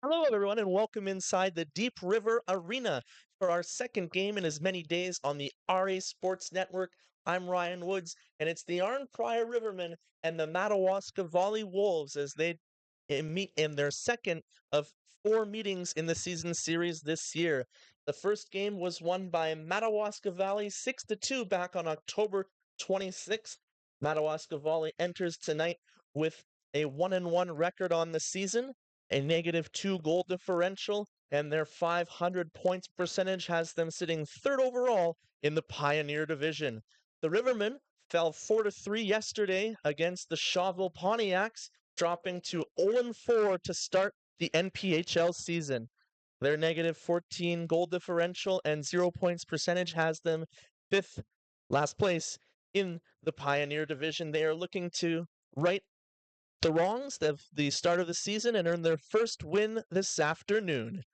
Hello, everyone, and welcome inside the Deep River Arena for our second game in as many days on the RA Sports Network. I'm Ryan Woods, and it's the Arnprior Rivermen and the Madawaska Valley Wolves as they meet in their second of four meetings in the season series this year. The first game was won by Madawaska Valley 6-2 back on October 26th. Madawaska Valley enters tonight with a 1-1 record on the season, a -2 goal differential, and their 500 points percentage has them sitting third overall in the Pioneer Division. The Rivermen fell 4-3 yesterday against the Shawville Pontiacs, dropping to 0-4 to start the NPHL season. Their -14 goal differential and 0 points percentage has them fifth, last place in the Pioneer Division. They are looking to right the wrongs of the start of the season and earn their first win this afternoon.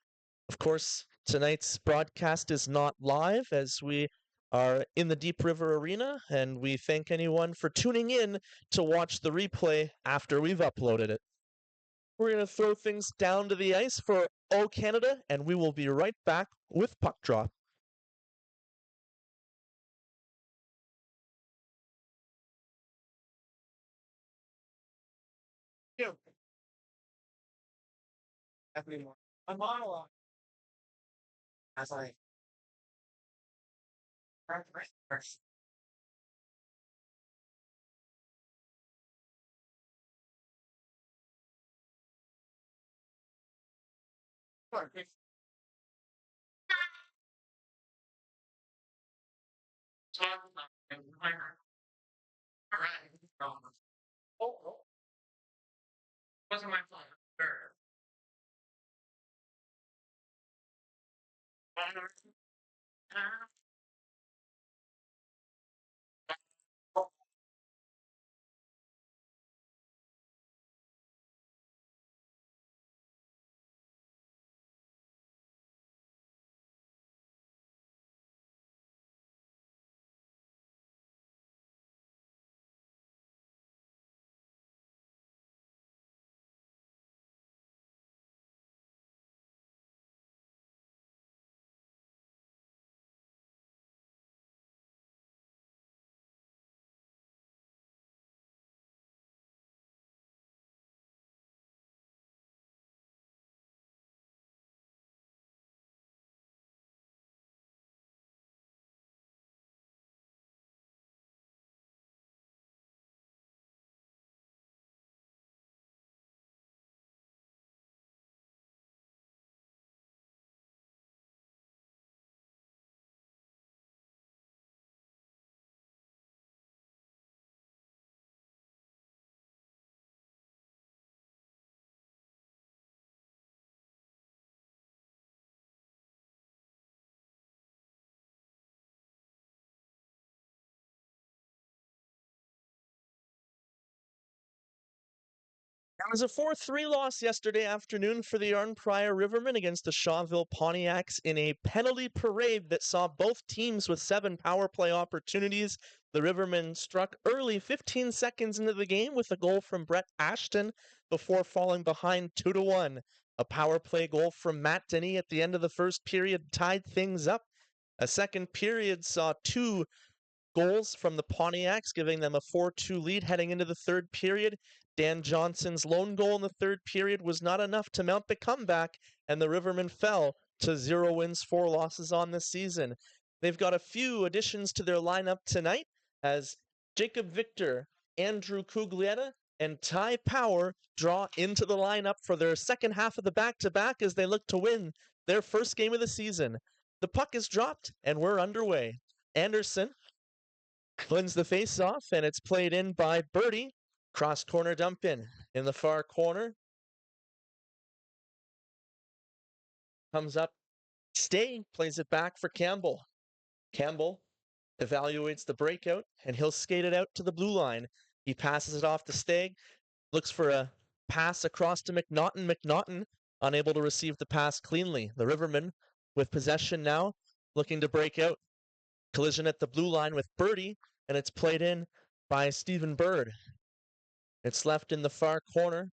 Of course, tonight's broadcast is not live as we are in the Deep River Arena, and we thank anyone for tuning in to watch the replay after we've uploaded it. We're going to throw things down to the ice for O Canada, and we will be right back with puck drop. You. Everyone. A monologue. As I first. All right. Oh, wasn't my fault. Sure. It was a 4-3 loss yesterday afternoon for the Arnprior Rivermen against the Shawville Pontiacs in a penalty parade that saw both teams with 7 power play opportunities. The Rivermen struck early 15 seconds into the game with a goal from Brett Ashton before falling behind 2-1. A power play goal from Matt Denny at the end of the first period tied things up. A second period saw 2 goals from the Pontiacs, giving them a 4-2 lead heading into the third period. Dan Johnson's lone goal in the third period was not enough to mount the comeback, and the Rivermen fell to 0 wins, 4 losses on the season. They've got a few additions to their lineup tonight as Jacob Victor, Andrew Cuglietta, and Ty Power draw into the lineup for their second half of the back-to-back as they look to win their first game of the season. The puck is dropped, and we're underway. Anderson wins the face-off, and it's played in by Birdie. Cross corner dump in the far corner. Comes up. Stay plays it back for Campbell. Campbell evaluates the breakout, and he'll skate it out to the blue line. He passes it off to Stagg. Looks for a pass across to McNaughton. McNaughton unable to receive the pass cleanly. The Rivermen with possession now, looking to break out. Collision at the blue line with Birdie, and it's played in by Stephen Bird. It's left in the far corner.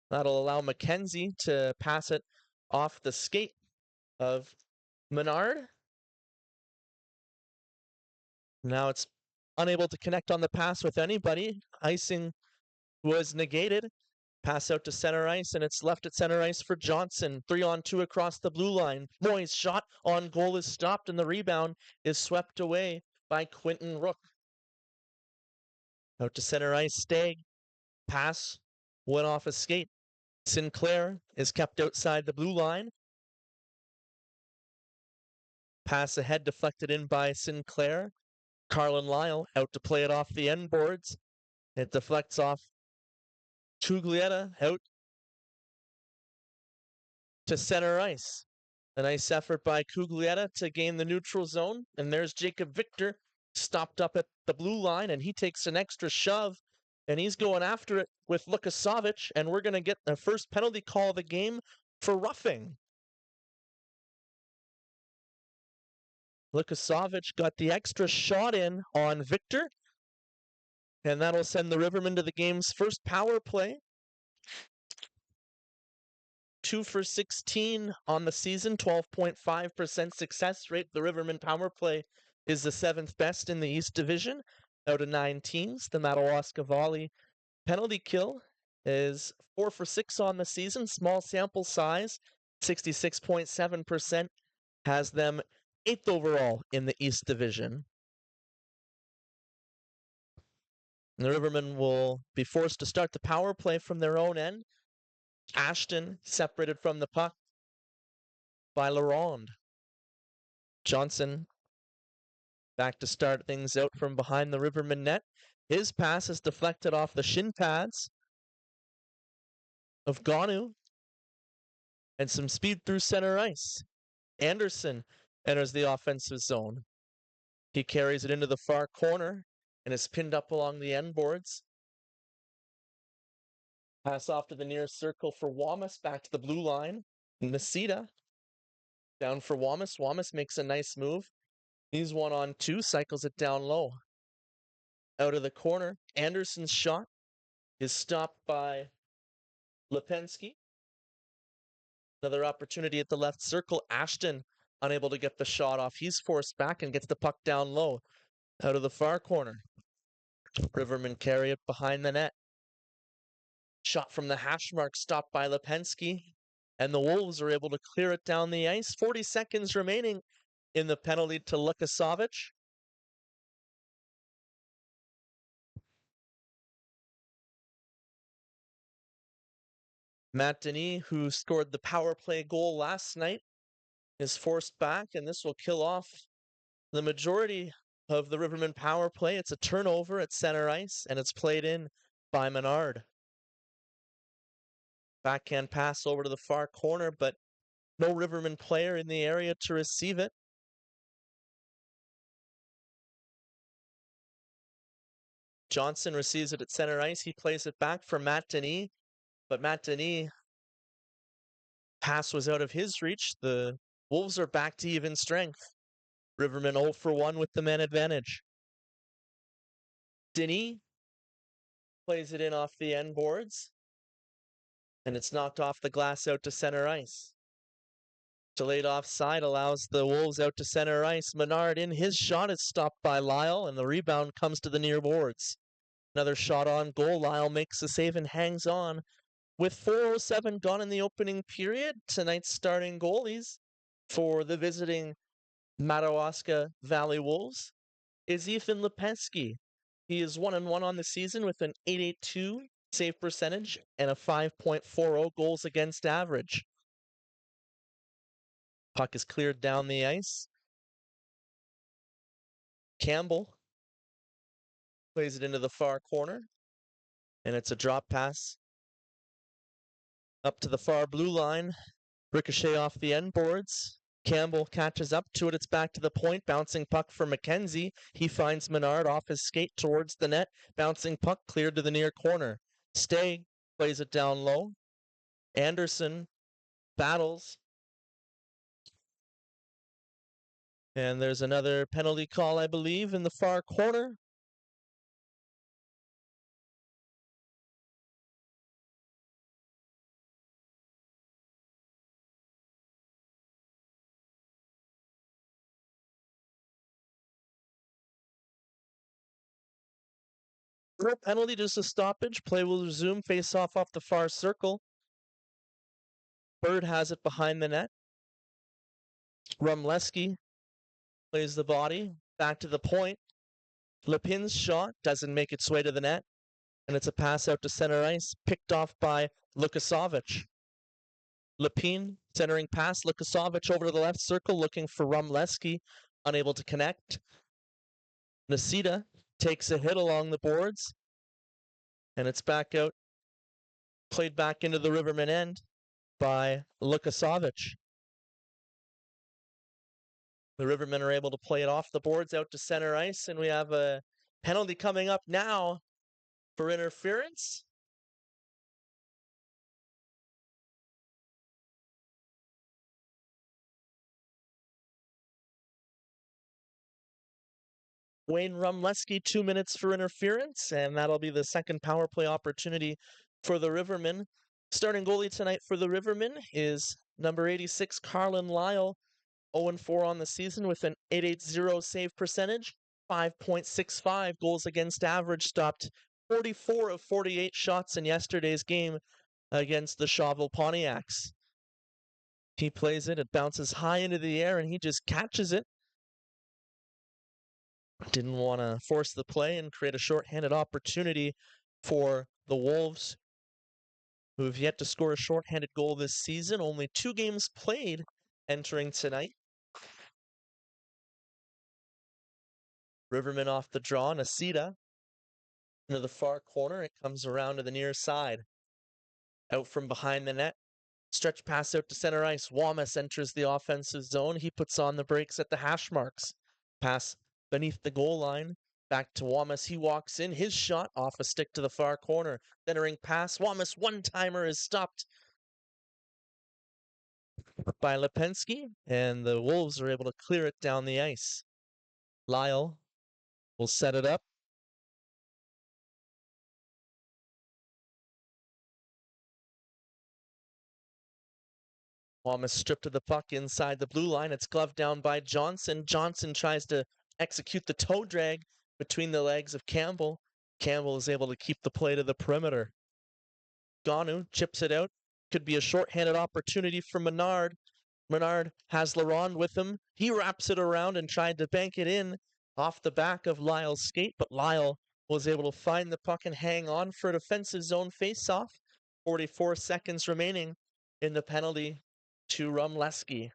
That'll allow McKenzie to pass it off the skate of Menard. Now it's unable to connect on the pass with anybody. Icing was negated. Pass out to center ice, and it's left at center ice for Johnson. 3-on-2 across the blue line. Moy's shot on goal is stopped, and the rebound is swept away by Quentin Rook. Out to center ice, Stagg. Pass went off a skate. Sinclair is kept outside the blue line. Pass ahead deflected in by Sinclair. Carlin Lyle out to play it off the end boards. It deflects off Cuglietta out to center ice. A nice effort by Cuglietta to gain the neutral zone. And there's Jacob Victor stopped up at the blue line, and he takes an extra shove, and he's going after it with Lukasovic, and we're going to get the first penalty call of the game for roughing. Lukasovic got the extra shot in on Victor, and that'll send the Rivermen to the game's first power play. 2 for 16 on the season, 12.5% success rate. The Rivermen power play is the 7th best in the East Division out of 9 teams. The Madawaska Valley penalty kill is 4 for 6 on the season, small sample size, 66.7%, has them 8th overall in the East Division. The Rivermen will be forced to start the power play from their own end. Ashton separated from the puck by Laronde. Johnson back to start things out from behind the Rivermen net. His pass is deflected off the shin pads of Gonu, and some speed through center ice. Anderson enters the offensive zone. He carries it into the far corner and is pinned up along the end boards. Pass off to the near circle for Wamas, back to the blue line. Nasita down for Wamas. Wamas makes a nice move. He's 1-on-2, cycles it down low. Out of the corner, Anderson's shot is stopped by Lipinski. Another opportunity at the left circle. Ashton unable to get the shot off. He's forced back and gets the puck down low. Out of the far corner. Rivermen carry it behind the net. Shot from the hash mark stopped by Lipinski. And the Wolves are able to clear it down the ice. 40 seconds remaining in the penalty to Lukasovic. Matt Denis, who scored the power play goal last night, is forced back, and this will kill off the majority of the Rivermen power play. It's a turnover at center ice, and it's played in by Menard. Backhand pass over to the far corner, but no Rivermen player in the area to receive it. Johnson receives it at center ice. He plays it back for Matt Denis, but Matt Denis' pass was out of his reach. The Wolves are back to even strength. Rivermen 0 for 1 with the man advantage. Denis plays it in off the end boards, and it's knocked off the glass out to center ice. Delayed offside allows the Wolves out to center ice. Menard in, his shot is stopped by Lyle, and the rebound comes to the near boards. Another shot on goal. Lyle makes the save and hangs on. With 4:07 gone in the opening period, tonight's starting goalies for the visiting Madawaska Valley Wolves is Ethan Lipinski. He is 1-1 on the season with an .882 save percentage and a 5.40 goals against average. Puck is cleared down the ice. Campbell plays it into the far corner, and it's a drop pass up to the far blue line. Ricochet off the end boards. Campbell catches up to it. It's back to the point. Bouncing puck for McKenzie. He finds Menard off his skate towards the net. Bouncing puck cleared to the near corner. Stagg plays it down low. Anderson battles. And there's another penalty call, I believe, in the far corner. No penalty, just a stoppage. Play will resume. Face off the far circle. Bird has it behind the net. Rumleski plays the body back to the point. Lepin's shot doesn't make its way to the net, and it's a pass out to center ice, picked off by Lukasovic. Lepin centering pass. Lukasovic over to the left circle, looking for Rumleski, unable to connect. Nasita takes a hit along the boards, and it's back out, played back into the Rivermen end by Lukasovic. The Rivermen are able to play it off the boards out to center ice, and we have a penalty coming up now for interference. Wayne Rumleski, 2 minutes for interference, and that'll be the second power play opportunity for the Rivermen. Starting goalie tonight for the Rivermen is number 86, Carlin Lyle, 0-4 on the season with an .880 save percentage, 5.65 goals against average, stopped 44 of 48 shots in yesterday's game against the Chauvel Pontiacs. He plays it bounces high into the air, and he just catches it. Didn't want to force the play and create a shorthanded opportunity for the Wolves, who have yet to score a shorthanded goal this season. Only 2 games played entering tonight. Rivermen off the draw. Nasita into the far corner. It comes around to the near side. Out from behind the net. Stretch pass out to center ice. Wamas enters the offensive zone. He puts on the brakes at the hash marks. Pass beneath the goal line. Back to Wamas. He walks in. His shot off a stick to the far corner. Centering pass. Wamas one-timer is stopped by Lipinski, and the Wolves are able to clear it down the ice. Lyle will set it up. Wamas stripped of the puck inside the blue line. It's gloved down by Johnson. Johnson tries to execute the toe drag between the legs of Campbell. Campbell is able to keep the play to the perimeter. Gonu chips it out. Could be a shorthanded opportunity for Menard. Menard has Laurent with him. He wraps it around and tried to bank it in off the back of Lyle's skate, but Lyle was able to find the puck and hang on for a defensive zone face-off. 44 seconds remaining in the penalty to Rumleski.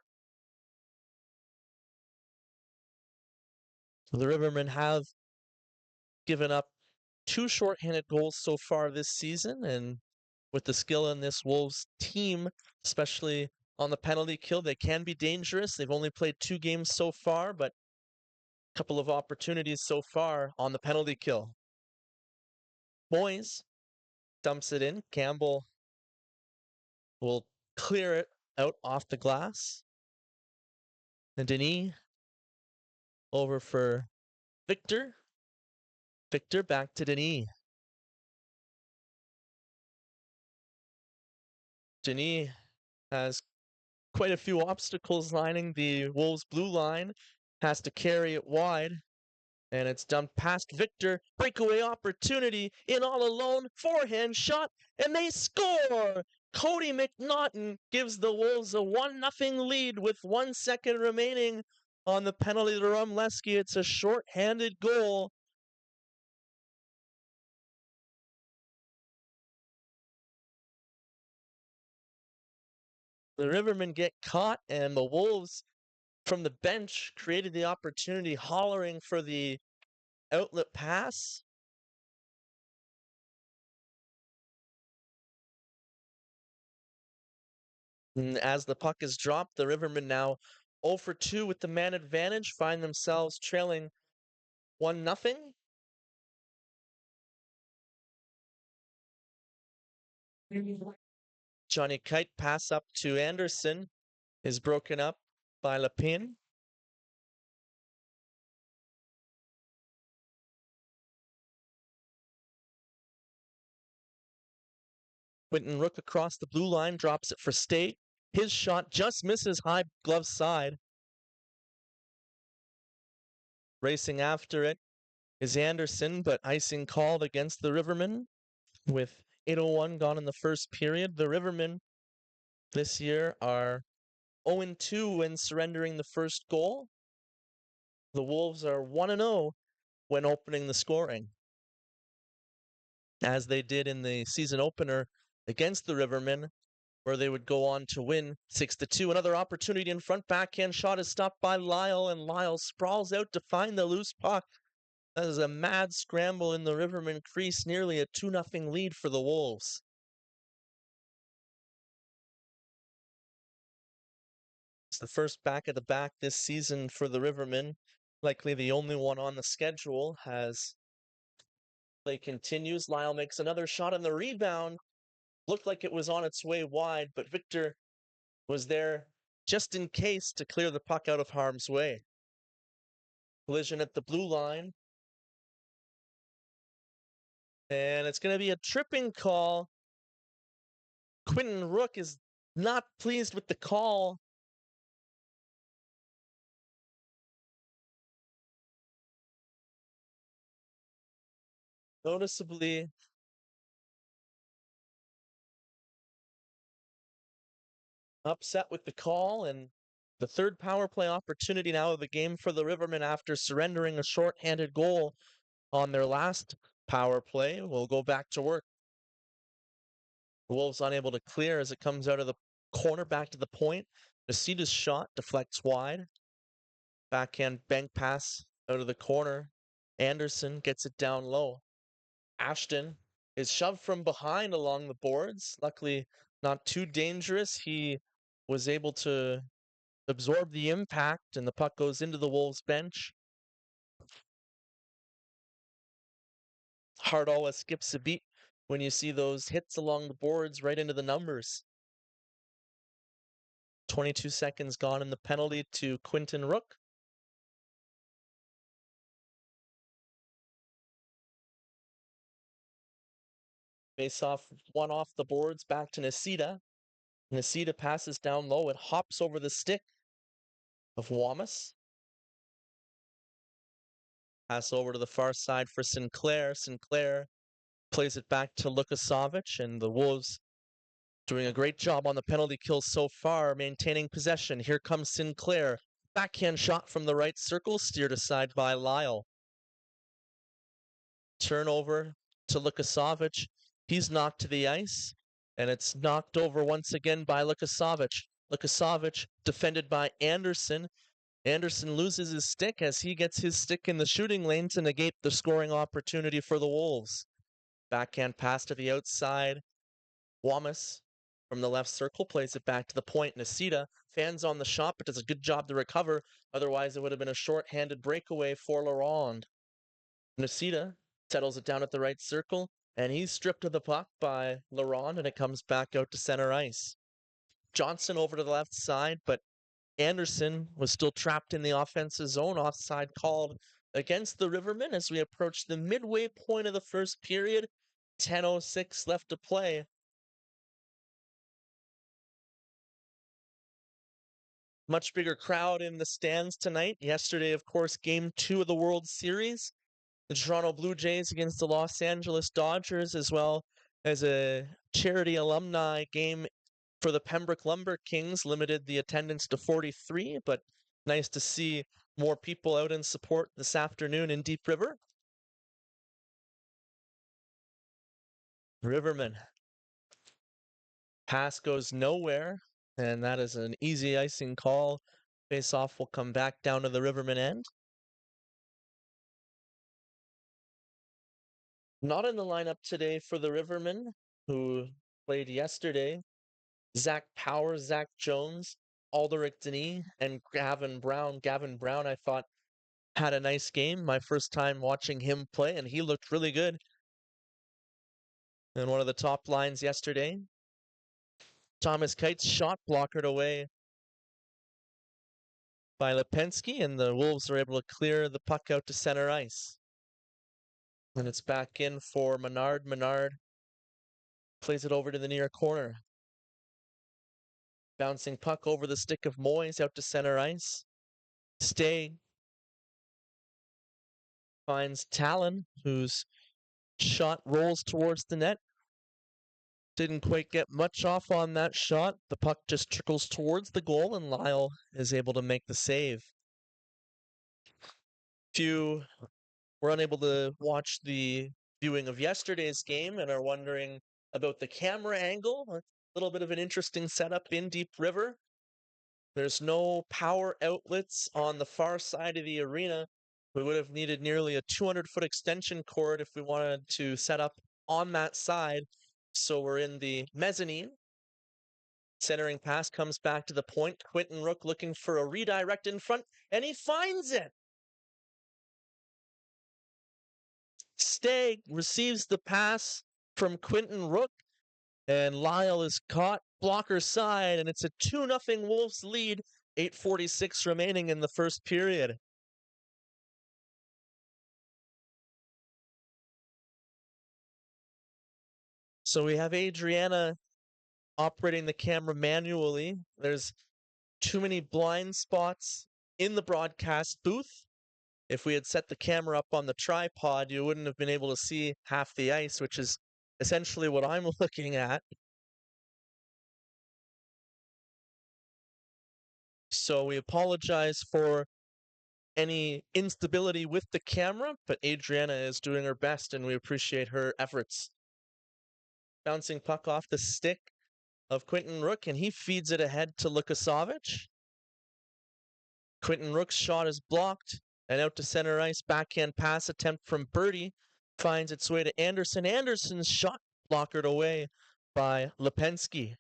The Rivermen have given up 2 shorthanded goals so far this season, and with the skill in this Wolves team, especially on the penalty kill, they can be dangerous. They've only played 2 games so far, but a couple of opportunities so far on the penalty kill. Moyes dumps it in. Campbell will clear it out off the glass. And Denis over for Victor. Victor back to Denis. Denis has quite a few obstacles lining the Wolves' blue line. Has to carry it wide. And it's dumped past Victor. Breakaway opportunity. In all alone. Forehand shot. And they score! Cody McNaughton gives the Wolves a 1-0 lead with 1 second remaining on the penalty to Rumleski. It's a short-handed goal. The Rivermen get caught, and the Wolves from the bench created the opportunity, hollering for the outlet pass. And as the puck is dropped, the Rivermen now 0 for 2 with the man advantage, find themselves trailing 1-0. Johnny Kite pass up to Anderson is broken up by Lepin. Quentin Rook across the blue line, drops it for State. His shot just misses high glove side. Racing after it is Anderson, but icing called against the Rivermen with 8:01 gone in the first period. The Rivermen this year are 0-2 when surrendering the first goal. The Wolves are 1-0 when opening the scoring, as they did in the season opener against the Rivermen, where they would go on to win 6-2. Another opportunity in front. Backhand shot is stopped by Lyle, and Lyle sprawls out to find the loose puck. That is a mad scramble in the Rivermen crease, nearly a 2-0 lead for the Wolves. It's the first back-of-the-back this season for the Rivermen, likely the only one on the schedule. As play continues, Lyle makes another shot on the rebound. Looked like it was on its way wide, but Victor was there just in case to clear the puck out of harm's way. Collision at the blue line. And it's going to be a tripping call. Quentin Rook is not pleased with the call. Noticeably upset with the call, and the third power play opportunity now of the game for the Rivermen after surrendering a shorthanded goal on their last power play. Will go back to work. The Wolves unable to clear as it comes out of the corner back to the point. Nacita's shot deflects wide. Backhand bank pass out of the corner. Anderson gets it down low. Ashton is shoved from behind along the boards. Luckily, not too dangerous. He was able to absorb the impact, and the puck goes into the Wolves bench. Heart always skips a beat when you see those hits along the boards right into the numbers. 22 seconds gone in the penalty to Quentin Rook. Face off, one off the boards, back to Nacita. Nacita passes down low. It hops over the stick of Wamas. Pass over to the far side for Sinclair. Sinclair plays it back to Lukasovic, and the Wolves doing a great job on the penalty kill so far, maintaining possession. Here comes Sinclair. Backhand shot from the right circle, steered aside by Lyle. Turnover to Lukasovic. He's knocked to the ice, and it's knocked over once again by Lukasovic. Lukasovic defended by Anderson. Anderson loses his stick as he gets his stick in the shooting lane to negate the scoring opportunity for the Wolves. Backhand pass to the outside. Wamas from the left circle plays it back to the point. Nacita fans on the shot, but does a good job to recover. Otherwise, it would have been a short-handed breakaway for Laurent. Nacita settles it down at the right circle, and he's stripped of the puck by Laurent, and it comes back out to center ice. Johnson over to the left side, but Anderson was still trapped in the offensive zone. Offside called against the Rivermen as we approach the midway point of the first period. 10:06 left to play. Much bigger crowd in the stands tonight. Yesterday, of course, game 2 of the World Series. The Toronto Blue Jays against the Los Angeles Dodgers, as well as a charity alumni game for the Pembroke Lumber Kings, limited the attendance to 43, but nice to see more people out in support this afternoon in Deep River. Rivermen. Pass goes nowhere, and that is an easy icing call. Face-off will come back down to the Rivermen end. Not in the lineup today for the Rivermen, who played yesterday. Zach Power, Zach Jones, Alderic Denis, and Gavin Brown. Gavin Brown, I thought, had a nice game. My first time watching him play, and he looked really good in one of the top lines yesterday. Thomas Kite's shot blockered away by Lipinski, and the Wolves are able to clear the puck out to center ice. And it's back in for Menard. Menard plays it over to the near corner. Bouncing puck over the stick of Moyes out to center ice. Stay finds Talon, whose shot rolls towards the net. Didn't quite get much off on that shot. The puck just trickles towards the goal, and Lyle is able to make the save. If you were unable to watch the viewing of yesterday's game and are wondering about the camera angle, a little bit of an interesting setup in Deep River. There's no power outlets on the far side of the arena. We would have needed nearly a 200-foot extension cord if we wanted to set up on that side. So we're in the mezzanine. Centering pass comes back to the point. Quentin Rook looking for a redirect in front, and he finds it. Stagg receives the pass from Quentin Rook, and Lyle is caught blocker side, and it's a 2-0 Wolves lead. 8:46 remaining in the first period. So we have Adriana operating the camera manually. There's too many blind spots in the broadcast booth. If we had set the camera up on the tripod, you wouldn't have been able to see half the ice, which is essentially what I'm looking at. So we apologize for any instability with the camera, but Adriana is doing her best and we appreciate her efforts. Bouncing puck off the stick of Quentin Rook, and he feeds it ahead to Lukasovich. Quentin Rook's shot is blocked, and out to center ice, backhand pass attempt from Birdie finds its way to Anderson. Anderson's shot blockered away by Lipinski.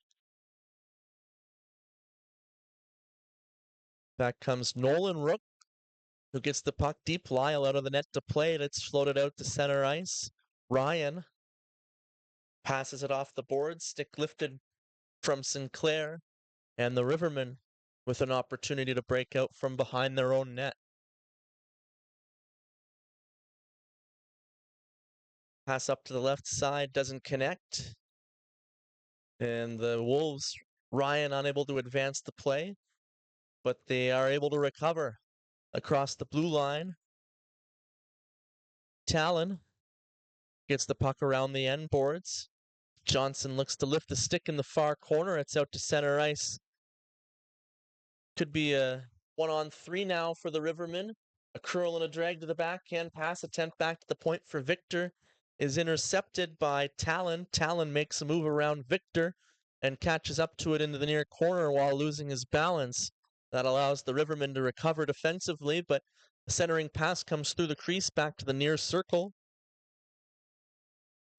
Back comes Nolan Rook, who gets the puck deep. Lyle out of the net to play it. It's floated out to center ice. Ryan passes it off the board, stick lifted from Sinclair, and the Rivermen with an opportunity to break out from behind their own net. Pass up to the left side, doesn't connect. And the Wolves, Ryan unable to advance the play, but they are able to recover across the blue line. Talon gets the puck around the end boards. Johnson looks to lift the stick in the far corner. It's out to center ice. Could be a 1-on-3 now for the Rivermen. A curl and a drag to the backhand pass attempt back to the point for Victor is intercepted by Talon. Talon makes a move around Victor and catches up to it into the near corner while losing his balance. That allows the Rivermen to recover defensively, but the centering pass comes through the crease back to the near circle.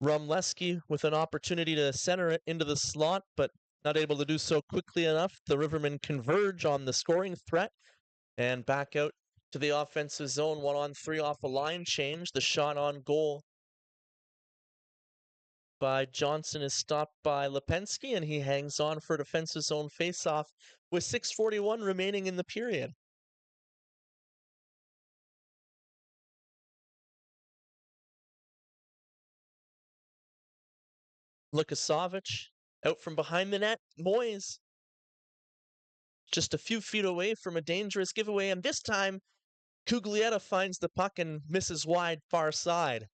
Rumleski with an opportunity to center it into the slot, but not able to do so quickly enough. The Rivermen converge on the scoring threat and back out to the offensive zone. 1-on-3 off a line change. The shot on goal by Johnson is stopped by Lipinski, and he hangs on for a defensive zone faceoff with 6:41 remaining in the period. Lukasovich out from behind the net. Moyes just a few feet away from a dangerous giveaway, and this time Cuglietta finds the puck and misses wide far side.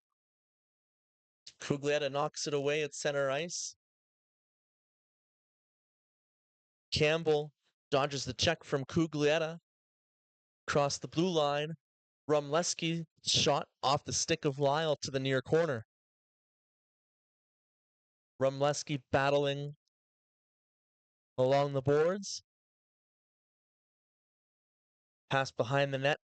Cuglietta knocks it away at center ice. Campbell dodges the check from Cuglietta. Across the blue line, Rumleski shot off the stick of Lyle to the near corner. Rumleski battling along the boards. Pass behind the net,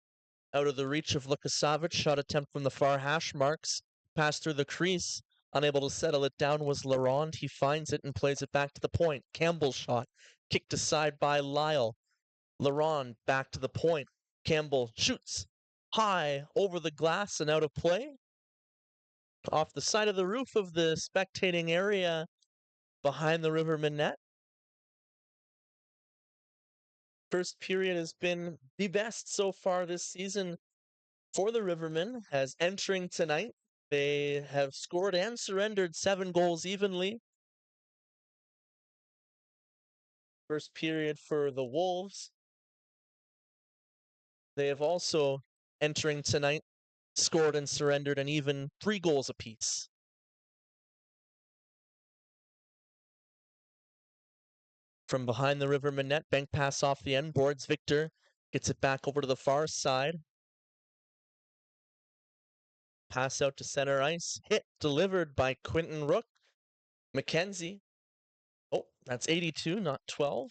out of the reach of Lukasovich. Shot attempt from the far hash marks. Pass through the crease. Unable to settle it down was Laurent. He finds it and plays it back to the point. Campbell shot. Kicked aside by Lyle. Laurent back to the point. Campbell shoots high over the glass and out of play. Off the side of the roof of the spectating area behind the Rivermen net. First period has been the best so far this season for the Rivermen, as entering tonight, they have scored and surrendered 7 goals evenly. First period for the Wolves. They have also, entering tonight, scored and surrendered an even 3 goals apiece. From behind the Rivermen net, bank pass off the end boards. Victor gets it back over to the far side. Pass out to center ice. Hit delivered by Quentin Rook. McKenzie. Oh, that's 82, not 12.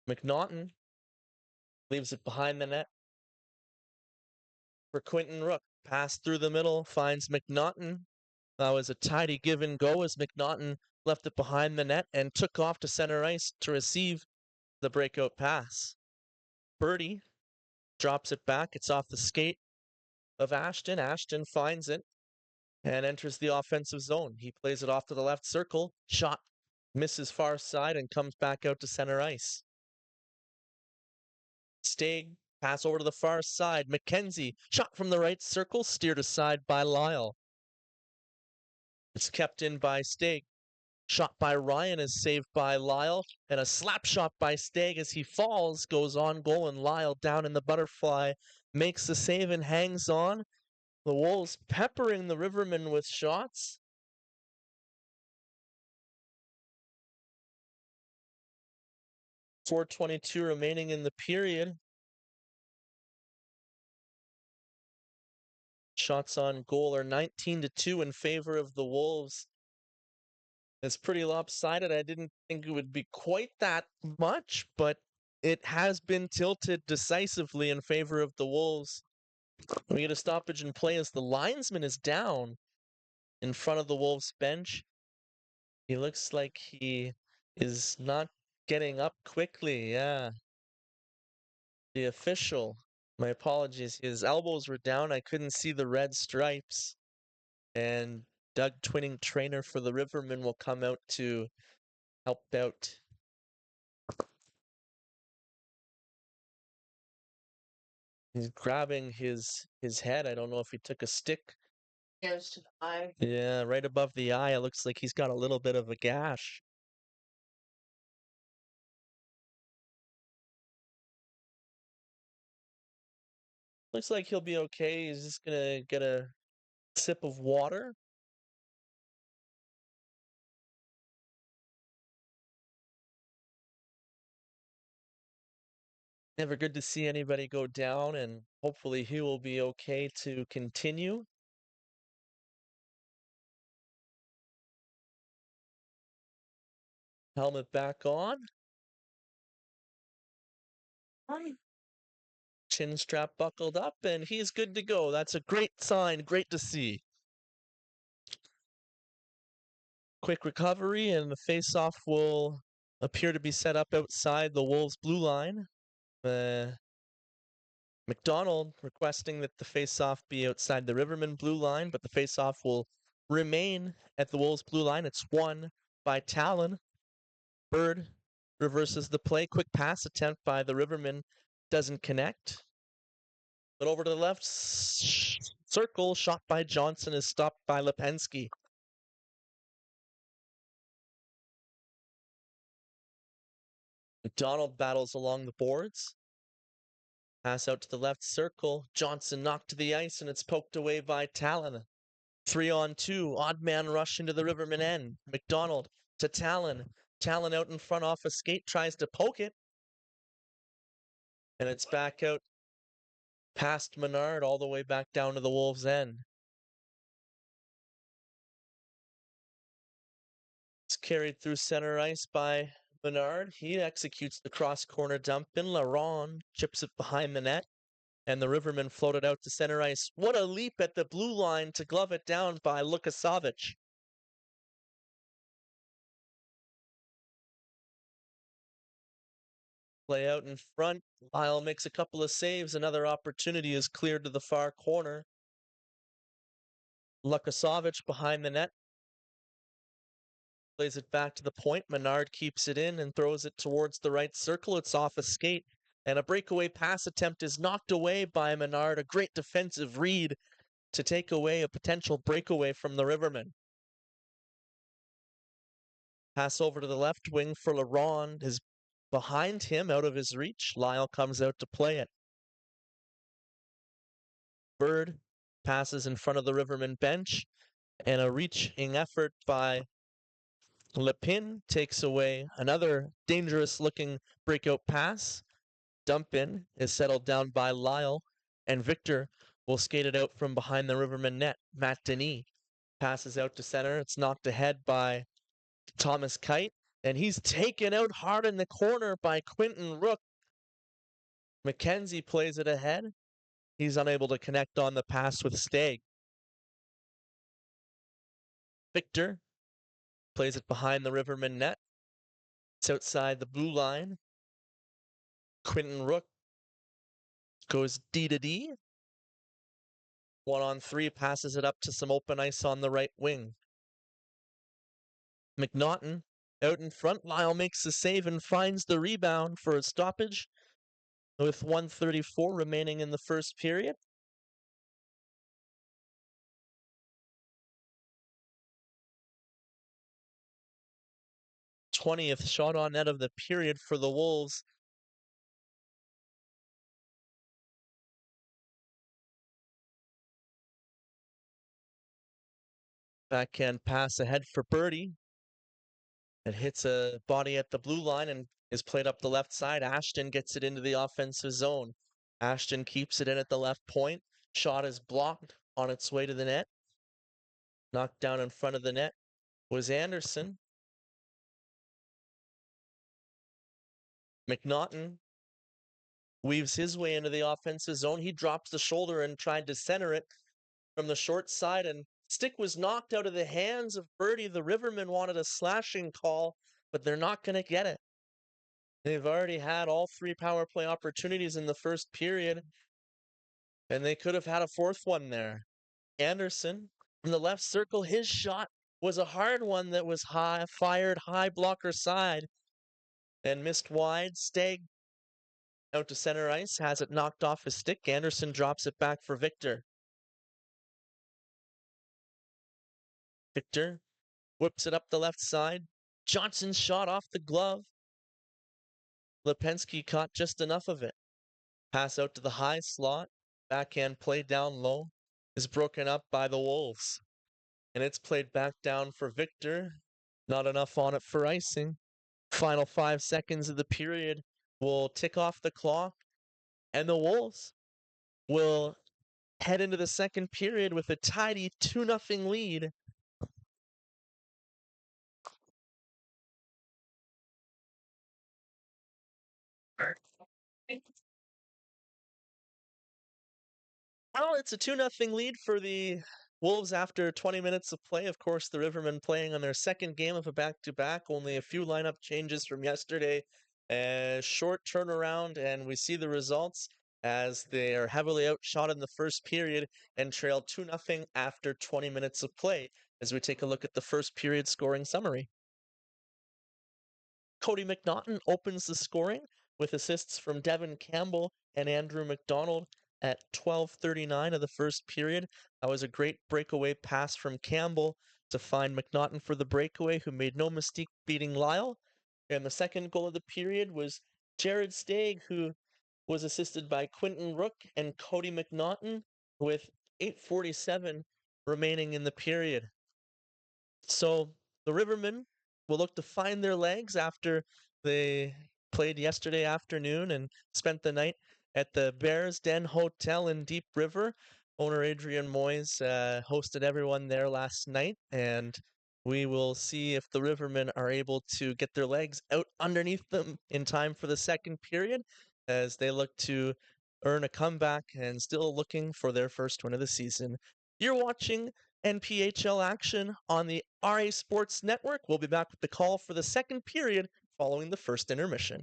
McNaughton leaves it behind the net for Quentin Rook. Pass through the middle, finds McNaughton. That was a tidy give and go as McNaughton left it behind the net and took off to center ice to receive the breakout pass. Birdie drops it back. It's off the skate of Ashton. Ashton finds it and enters the offensive zone. He plays it off to the left circle. Shot misses far side and comes back out to center ice. Steg, pass over to the far side. McKenzie, shot from the right circle, steered aside by Lyle. It's kept in by Steg. Shot by Ryan is saved by Lyle, and a slap shot by Steg as he falls goes on goal, and Lyle down in the butterfly makes the save and hangs on. The Wolves peppering the Rivermen with shots. .422 remaining in the period. Shots on goal are 19-2 in favor of the Wolves. It's pretty lopsided. I didn't think it would be quite that much, but it has been tilted decisively in favor of the Wolves. We get a stoppage in play as the linesman is down in front of the Wolves bench. He looks like he is not getting up quickly. Yeah. The official, my apologies, his elbows were down. I couldn't see the red stripes. And Doug Twinning, trainer for the Rivermen, will come out to help out. He's grabbing his head. I don't know if he took a stick. Yes, to the eye. Yeah, right above the eye. It looks like he's got a little bit of a gash. Looks like he'll be okay. He's just gonna get a sip of water. Never good to see anybody go down, and hopefully he will be okay to continue. Helmet back on. Chin strap buckled up, and he's good to go. That's a great sign. Great to see. Quick recovery, and the face-off will appear to be set up outside the Wolves' blue line. McDonald requesting that the face-off be outside the Rivermen blue line, but the face-off will remain at the Wolves' blue line. It's won by Talon. Bird reverses the play. Quick pass attempt by the Rivermen doesn't connect. But over to the left circle, shot by Johnson is stopped by Lipinski. McDonald battles along the boards. Pass out to the left circle. Johnson knocked to the ice, and it's poked away by Talon. 3-on-2. Odd man rush into the Rivermen end. McDonald to Talon. Talon out in front off a skate, tries to poke it. And it's back out past Menard all the way back down to the Wolves' end. It's carried through center ice by Menard. He executes the cross corner dump in. Laron chips it behind the net. And the Rivermen floated out to center ice. What a leap at the blue line to glove it down by Lukasavich. Play out in front. Lyle makes a couple of saves. Another opportunity is cleared to the far corner. Lukasavich behind the net. Plays it back to the point. Menard keeps it in and throws it towards the right circle. It's off a skate. And a breakaway pass attempt is knocked away by Menard. A great defensive read to take away a potential breakaway from the Rivermen. Pass over to the left wing for Laron is behind him, out of his reach. Lyle comes out to play it. Bird passes in front of the Rivermen bench, and a reaching effort by Lepin takes away another dangerous-looking breakout pass. Dump in is settled down by Lyle, and Victor will skate it out from behind the Rivermen net. Matt Denis passes out to center. It's knocked ahead by Thomas Kite, and he's taken out hard in the corner by Quentin Rook. McKenzie plays it ahead. He's unable to connect on the pass with Stagg. Victor plays it behind the Rivermen net. It's outside the blue line. Quentin Rook goes D to D. 1-on-3, passes it up to some open ice on the right wing. McNaughton out in front. Lyle makes the save and finds the rebound for a stoppage with 1:34 remaining in the first period. '20th shot on net of the period for the Wolves. Backhand pass ahead for Birdie. It hits a body at the blue line and is played up the left side. Ashton gets it into the offensive zone. Ashton keeps it in at the left point. Shot is blocked on its way to the net. Knocked down in front of the net was Anderson. McNaughton weaves his way into the offensive zone. He drops the shoulder and tried to center it from the short side, and stick was knocked out of the hands of Birdie. The Rivermen wanted a slashing call, but they're not going to get it. They've already had all 3 power play opportunities in the first period, and they could have had a 4th one there. Anderson from the left circle, his shot was a hard one that was fired high blocker side and missed wide. Stagg out to center ice, has it knocked off his stick. Anderson drops it back for Victor. Victor whips it up the left side. Johnson's shot off the glove. Lipinski caught just enough of it. Pass out to the high slot. Backhand play down low is broken up by the Wolves. And it's played back down for Victor. Not enough on it for icing. Final 5 seconds of the period will tick off the clock. And the Wolves will head into the second period with a tidy 2-0 lead. Well, it's a 2-0 lead for the Wolves after 20 minutes of play. Of course, the Rivermen playing on their second game of a back-to-back. Only a few lineup changes from yesterday. A short turnaround, and we see the results as they are heavily outshot in the first period and trail 2-0 after 20 minutes of play. As we take a look at the first period scoring summary. Cody McNaughton opens the scoring with assists from Devin Campbell and Andrew McDonald at 12:39 of the first period. That was a great breakaway pass from Campbell to find McNaughton for the breakaway, who made no mistake beating Lyle. And the second goal of the period was Jared Stagg, who was assisted by Quentin Rook and Cody McNaughton with 8:47 remaining in the period. So the Rivermen will look to find their legs after they played yesterday afternoon and spent the night at the Bears Den Hotel in Deep River. Owner Adrian Moyes hosted everyone there last night, and we will see if the Rivermen are able to get their legs out underneath them in time for the second period as they look to earn a comeback and still looking for their first win of the season. You're watching NPHL action on the RA Sports Network. We'll be back with the call for the second period following the first intermission.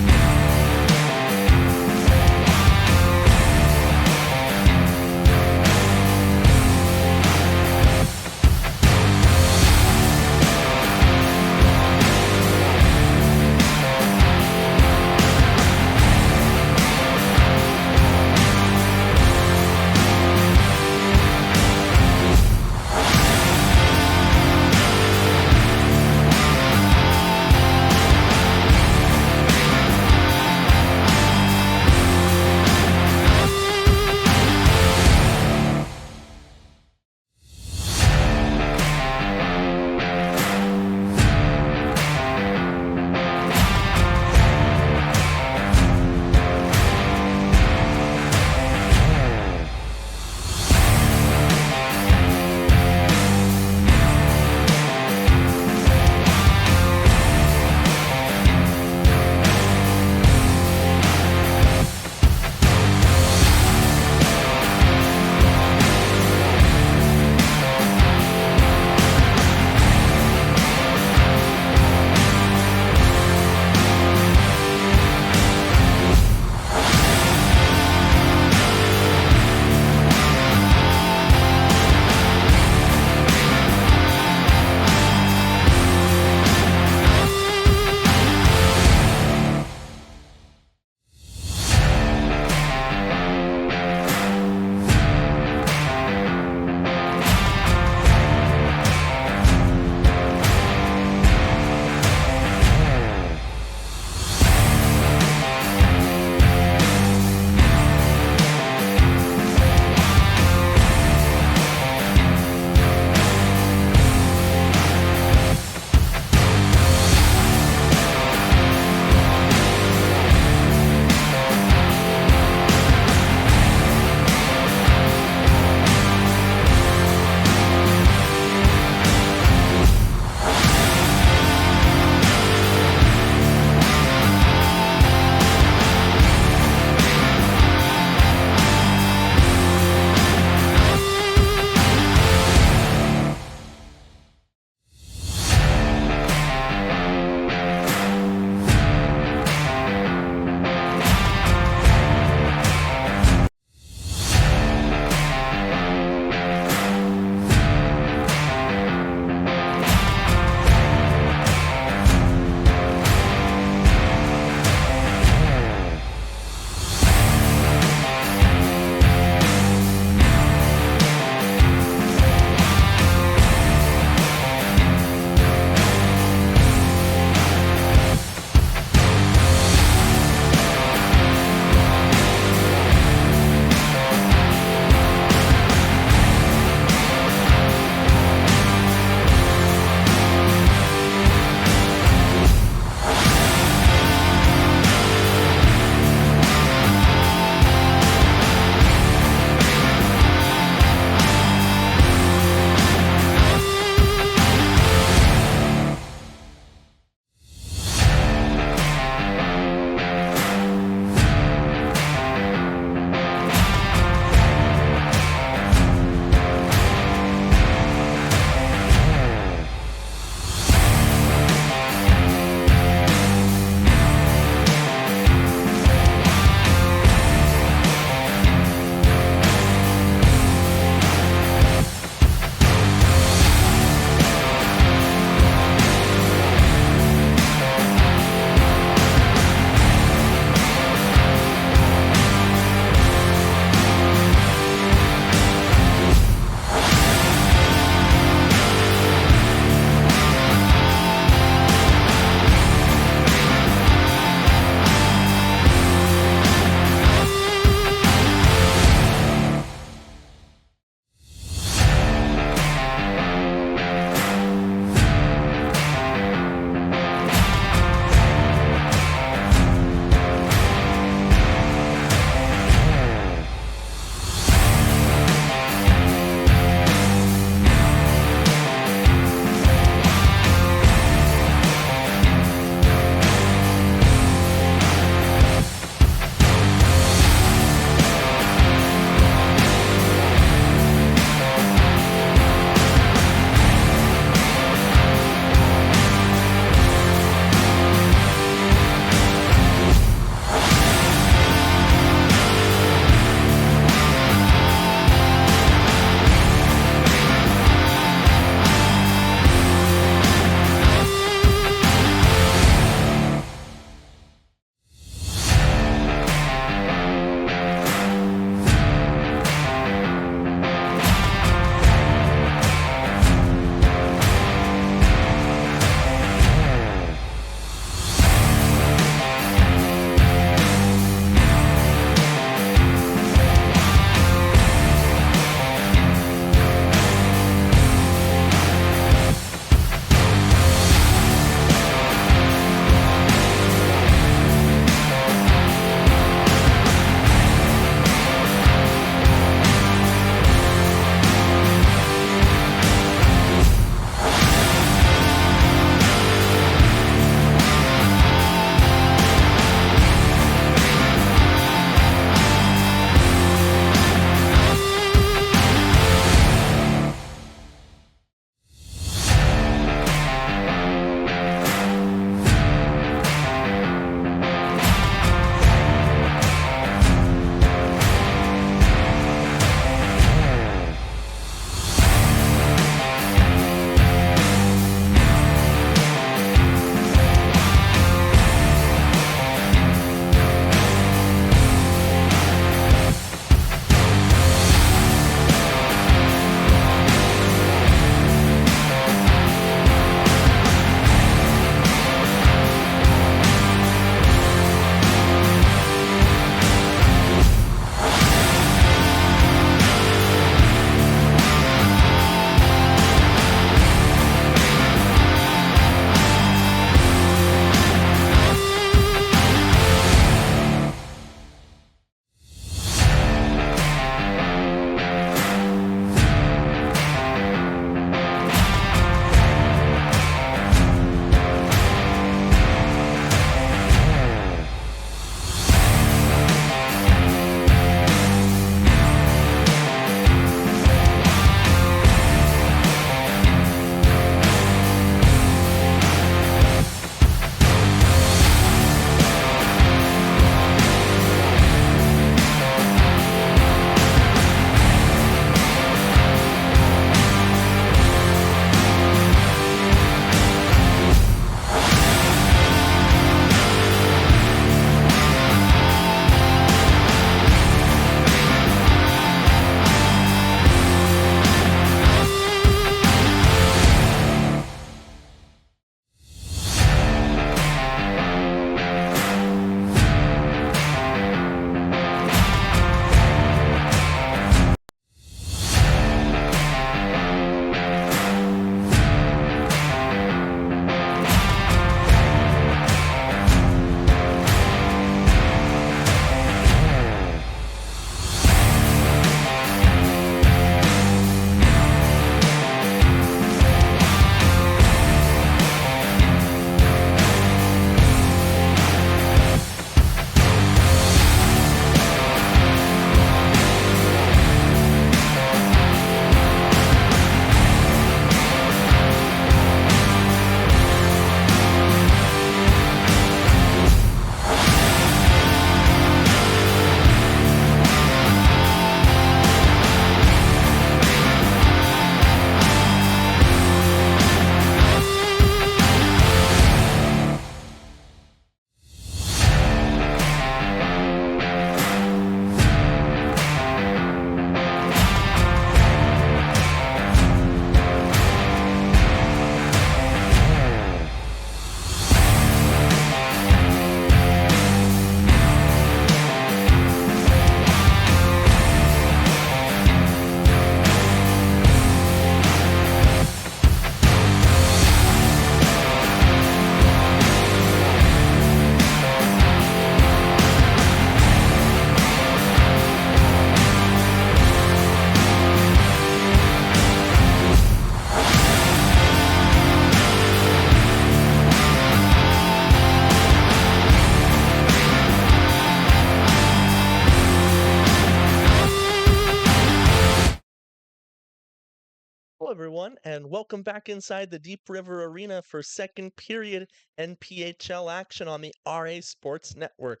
everyone, and welcome back inside the Deep River Arena for second period NPHL action on the RA Sports Network.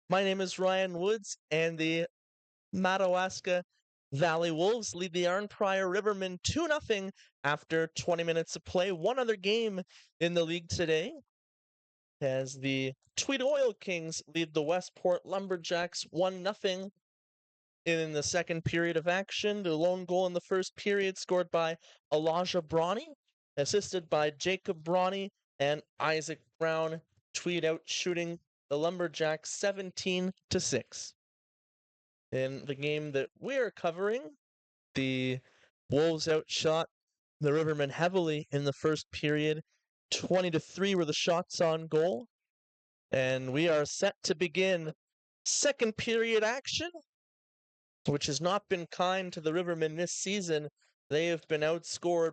My name is Ryan Woods, and the Madawaska Valley Wolves lead the Arnprior Rivermen 2-0 after 20 minutes of play. One other game in the league today as the Tweed Oil Kings lead the Westport Lumberjacks 1-0 in the second period of action. The lone goal in the first period scored by Elijah Bronny, assisted by Jacob Bronny and Isaac Brown. Tweed out shooting the Lumberjacks 17-6. In the game that we're covering, the Wolves outshot the Rivermen heavily in the first period. 20-3 were the shots on goal. And we are set to begin second period action, which has not been kind to the Rivermen this season. They have been outscored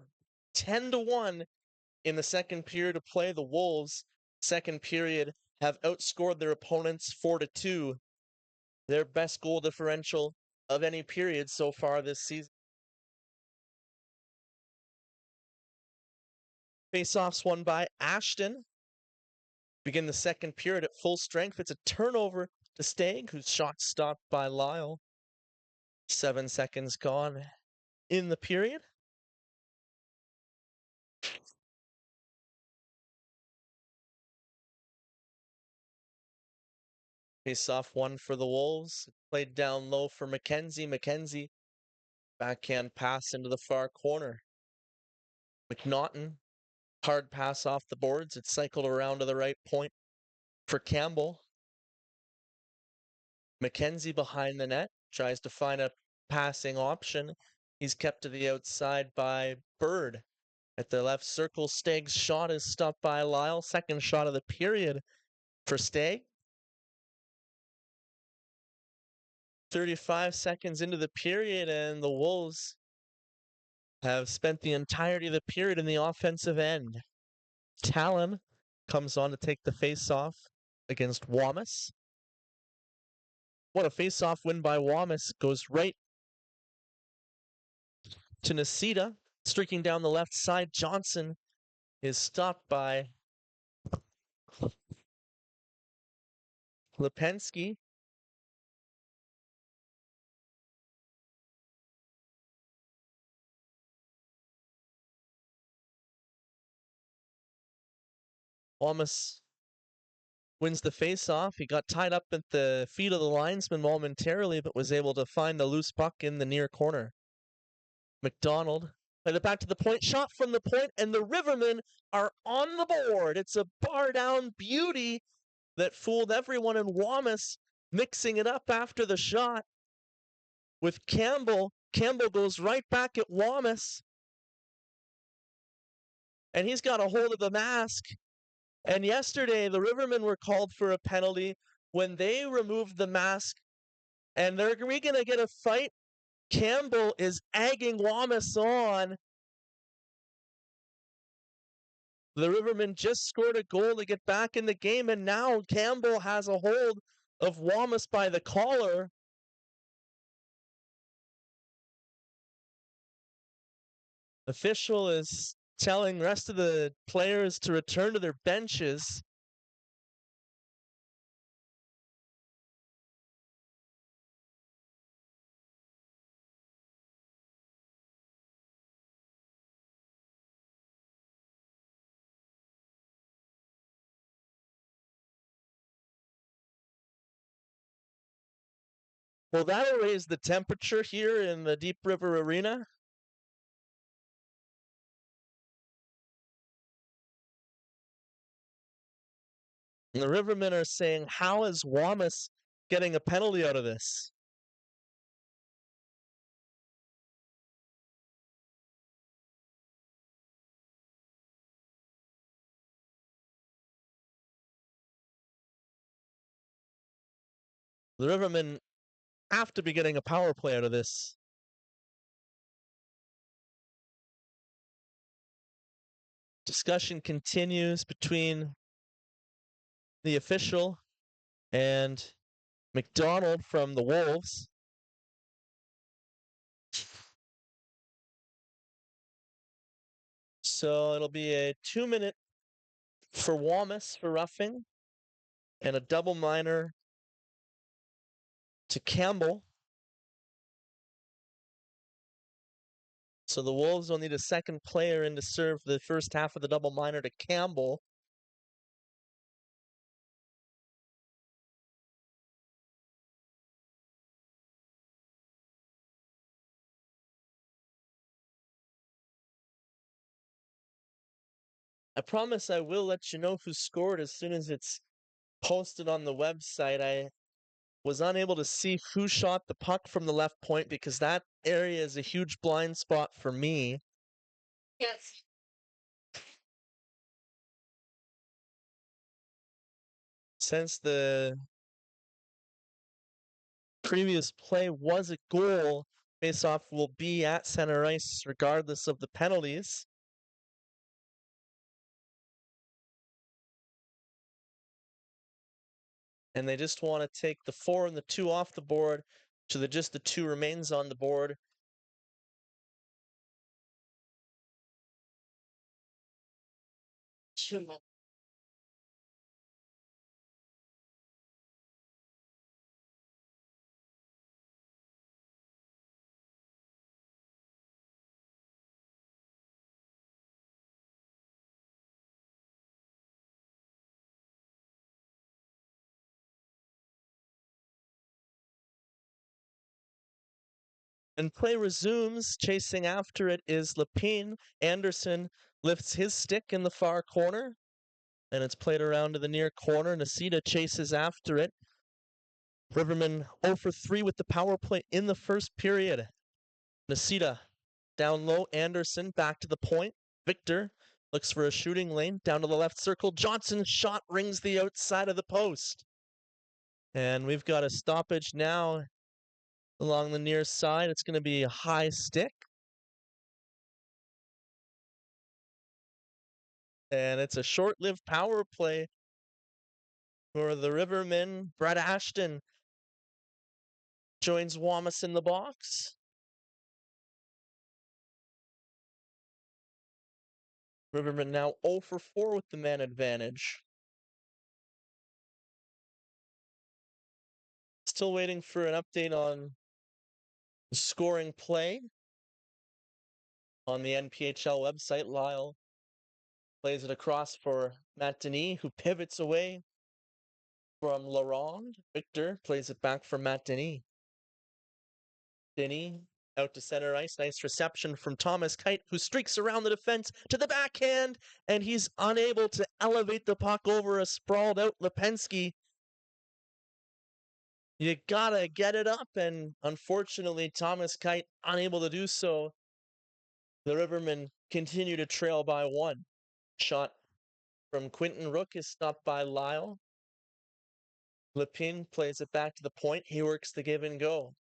10-1 in the second period of play. The Wolves, second period, have outscored their opponents 4-2. Their best goal differential of any period so far this season. Faceoffs won by Ashton. Begin the second period at full strength. It's a turnover to Stagg, whose shot stopped by Lyle. 7 seconds gone in the period. Face-off one for the Wolves. Played down low for McKenzie. McKenzie, backhand pass into the far corner. McNaughton, hard pass off the boards. It cycled around to the right point for Campbell. McKenzie behind the net, tries to find a passing option. He's kept to the outside by Bird. At the left circle, Stagg's shot is stopped by Lyle. Second shot of the period for Stagg. 35 seconds into the period, and the Wolves have spent the entirety of the period in the offensive end. Talon comes on to take the face-off against Wamas. What a face-off win by Wamas. Goes right to Nasita, streaking down the left side. Johnson is stopped by Lipensky. Wamas wins the face-off. He got tied up at the feet of the linesman momentarily, but was able to find the loose puck in the near corner. McDonald played it back to the point, shot from the point, and the Rivermen are on the board. It's a bar-down beauty that fooled everyone in Wamas, mixing it up after the shot with Campbell. Campbell goes right back at Wamas, and he's got a hold of the mask. And yesterday, the Rivermen were called for a penalty when they removed the mask. And are we going to get a fight? Campbell is egging Wamas on. The Rivermen just scored a goal to get back in the game, and now Campbell has a hold of Wamas by the collar. Official is telling the rest of the players to return to their benches. Well, that'll raise the temperature here in the Deep River Arena. And the Rivermen are saying, how is Wamas getting a penalty out of this? The Rivermen have to be getting a power play out of this. Discussion continues between the official and McDonald from the Wolves. So it'll be a 2-minute for Wamas for roughing and a double minor to Campbell. So the Wolves will need a second player in to serve the first half of the double minor to Campbell. I promise I will let you know who scored as soon as it's posted on the website. I was unable to see who shot the puck from the left point because that area is a huge blind spot for me. Yes. Since the previous play was a goal, faceoff will be at center ice regardless of the penalties. And they just want to take the 4 and the 2 off the board so that just the 2 remains on the board. And play resumes. Chasing after it is Lepine. Anderson lifts his stick in the far corner. And it's played around to the near corner. Nasita chases after it. Rivermen 0 for 3 with the power play in the first period. Nasita down low. Anderson back to the point. Victor looks for a shooting lane down to the left circle. Johnson's shot rings the outside of the post. And we've got a stoppage now along the near side. It's going to be a high stick. And it's a short-lived power play for the Rivermen. Brett Ashton joins Wamas in the box. Rivermen now 0 for 4 with the man advantage. Still waiting for an update on scoring play on the NPHL website. Lyle plays it across for Matt Denis, who pivots away from Laurent. Victor plays it back for Matt Denis. Denis out to center ice. Nice reception from Thomas Kite, who streaks around the defense to the backhand, and he's unable to elevate the puck over a sprawled out Lipinski. You gotta get it up, and unfortunately, Thomas Kite unable to do so. The Rivermen continue to trail by 1. Shot from Quentin Rook is stopped by Lyle. Lepine plays it back to the point. He works the give and go.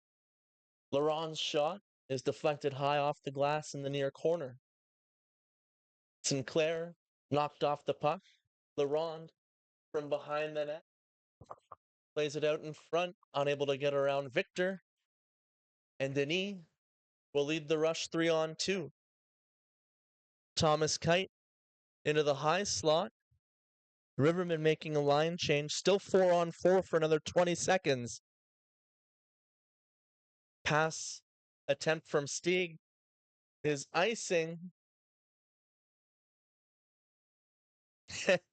Laurent's shot is deflected high off the glass in the near corner. Sinclair knocked off the puck. Laurent from behind the net plays it out in front, unable to get around Victor. And Denis will lead the rush 3-on-2. Thomas Kite into the high slot. Rivermen making a line change, still 4-on-4 for another 20 seconds. Pass attempt from Stieg is icing.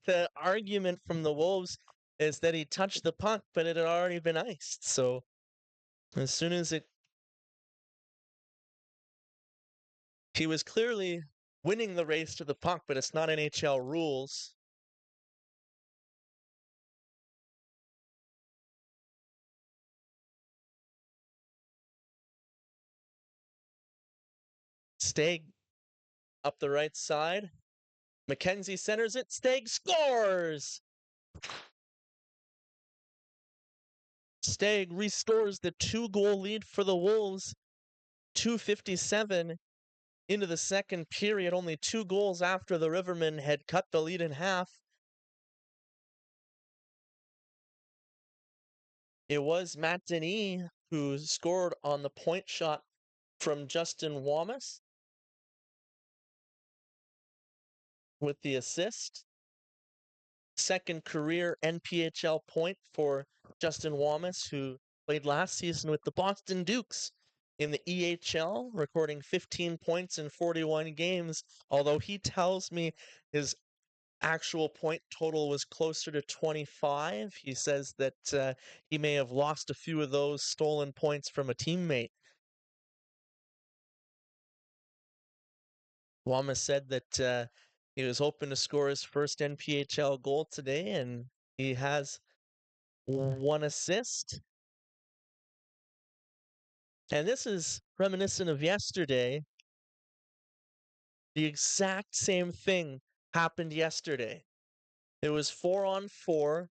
The argument from the Wolves is that he touched the puck, but it had already been iced. So as soon as he was clearly winning the race to the puck, but it's not NHL rules. Stagg up the right side. McKenzie centers it. Stagg scores! Stagg restores the 2-goal lead for the Wolves. 2:57 into the second period, only 2 goals after the Rivermen had cut the lead in half. It was Matt Denis who scored on the point shot from Justin Wamas. with the assist. Second career NPHL point for Justin Wamas, who played last season with the Boston Dukes in the EHL, recording 15 points in 41 games. Although he tells me his actual point total was closer to 25. He says that he may have lost a few of those stolen points from a teammate. Wama said that he was hoping to score his first NPHL goal today, and he has one assist. And this is reminiscent of yesterday. The exact same thing happened yesterday. It was 4-on-4,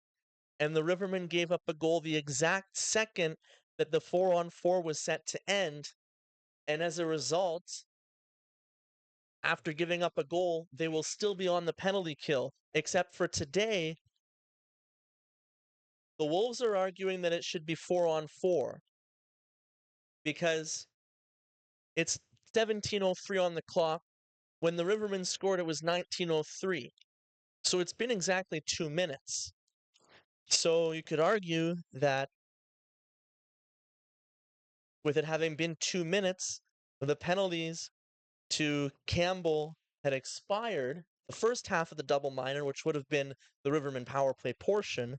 and the Rivermen gave up a goal the exact second that the 4-on-4 was set to end. And as a result, after giving up a goal, they will still be on the penalty kill. Except for today, the Wolves are arguing that it should be 4-on-4 because it's 17:03 on the clock. When the Rivermen scored, it was 19:03. So it's been exactly 2 minutes. So you could argue that with it having been 2 minutes, the penalties to Campbell had expired. The first half of the double minor, which would have been the Rivermen power play portion,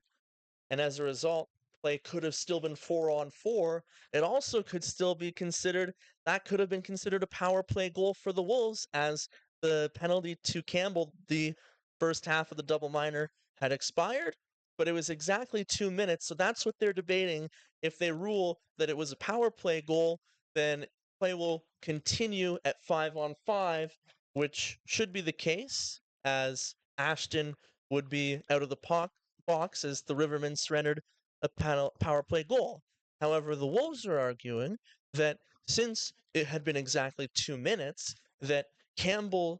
and as a result, play could have still been 4-on-4. It also could still be considered, that could have been considered a power play goal for the Wolves, as the penalty to Campbell, the first half of the double minor, had expired, but it was exactly 2 minutes. So that's what they're debating. If they rule that it was a power play goal, then play will continue at 5-on-5, which should be the case, as Ashton would be out of the box as the Rivermen surrendered a power play goal. However, the Wolves are arguing that since it had been exactly 2 minutes, that Campbell's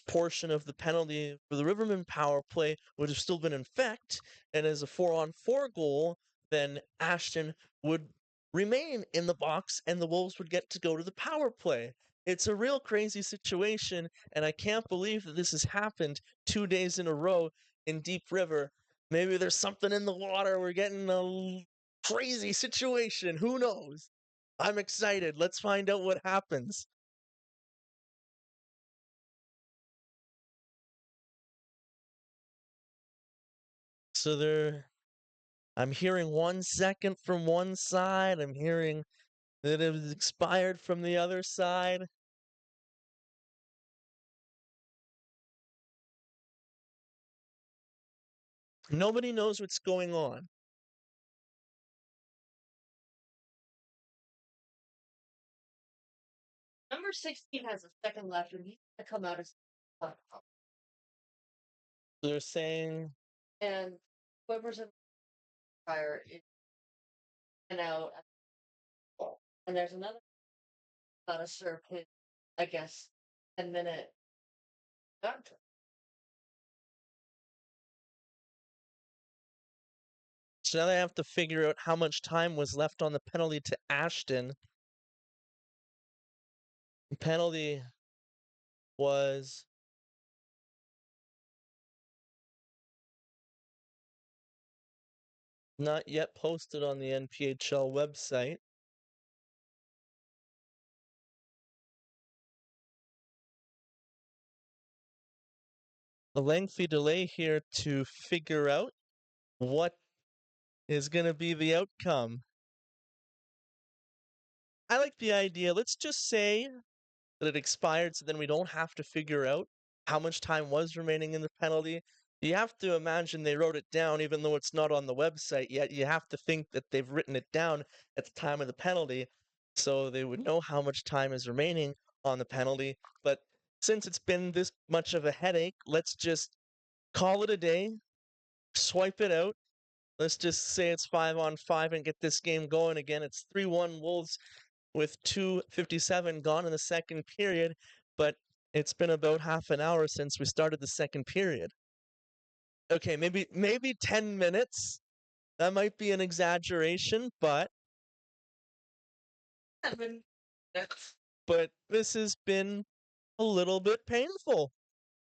portion of the penalty for the Rivermen power play would have still been in effect, and as a 4-on-4 goal, then Ashton would remain in the box and the Wolves would get to go to the power play. It's a real crazy situation, and I can't believe that this has happened 2 days in a row in Deep River. Maybe there's something in the water. We're getting a crazy situation. Who knows? I'm excited. Let's find out what happens. So I'm hearing 1 second from one side. I'm hearing that it was expired from the other side. Nobody knows what's going on. Number 16 has a second left, and he's going to come out as. They're saying. And whoever's in fire is and out. And there's another got to serve his, I guess, 10-minute contract. So now they have to figure out how much time was left on the penalty to Ashton. The penalty was not yet posted on the NPHL website. A lengthy delay here to figure out what is going to be the outcome. I like the idea. Let's just say that it expired so then we don't have to figure out how much time was remaining in the penalty. You have to imagine they wrote it down even though it's not on the website yet. You have to think that they've written it down at the time of the penalty so they would know how much time is remaining on the penalty. But since it's been this much of a headache, let's just call it a day, swipe it out. Let's just say it's 5-on-5 and get this game going again. It's 3-1 Wolves with 2:57 gone in the second period, but it's been about half an hour since we started the second period. Okay, maybe 10 minutes. That might be an exaggeration, but this has been a little bit painful.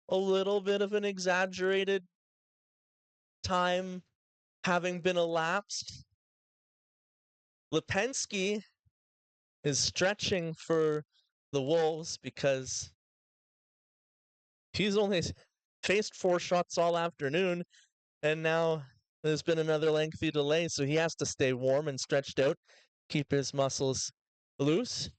a little bit of an exaggerated time having been elapsed. Lipinski is stretching for the Wolves because he's only faced 4 shots all afternoon, and now there's been another lengthy delay, so he has to stay warm and stretched out, keep his muscles loose.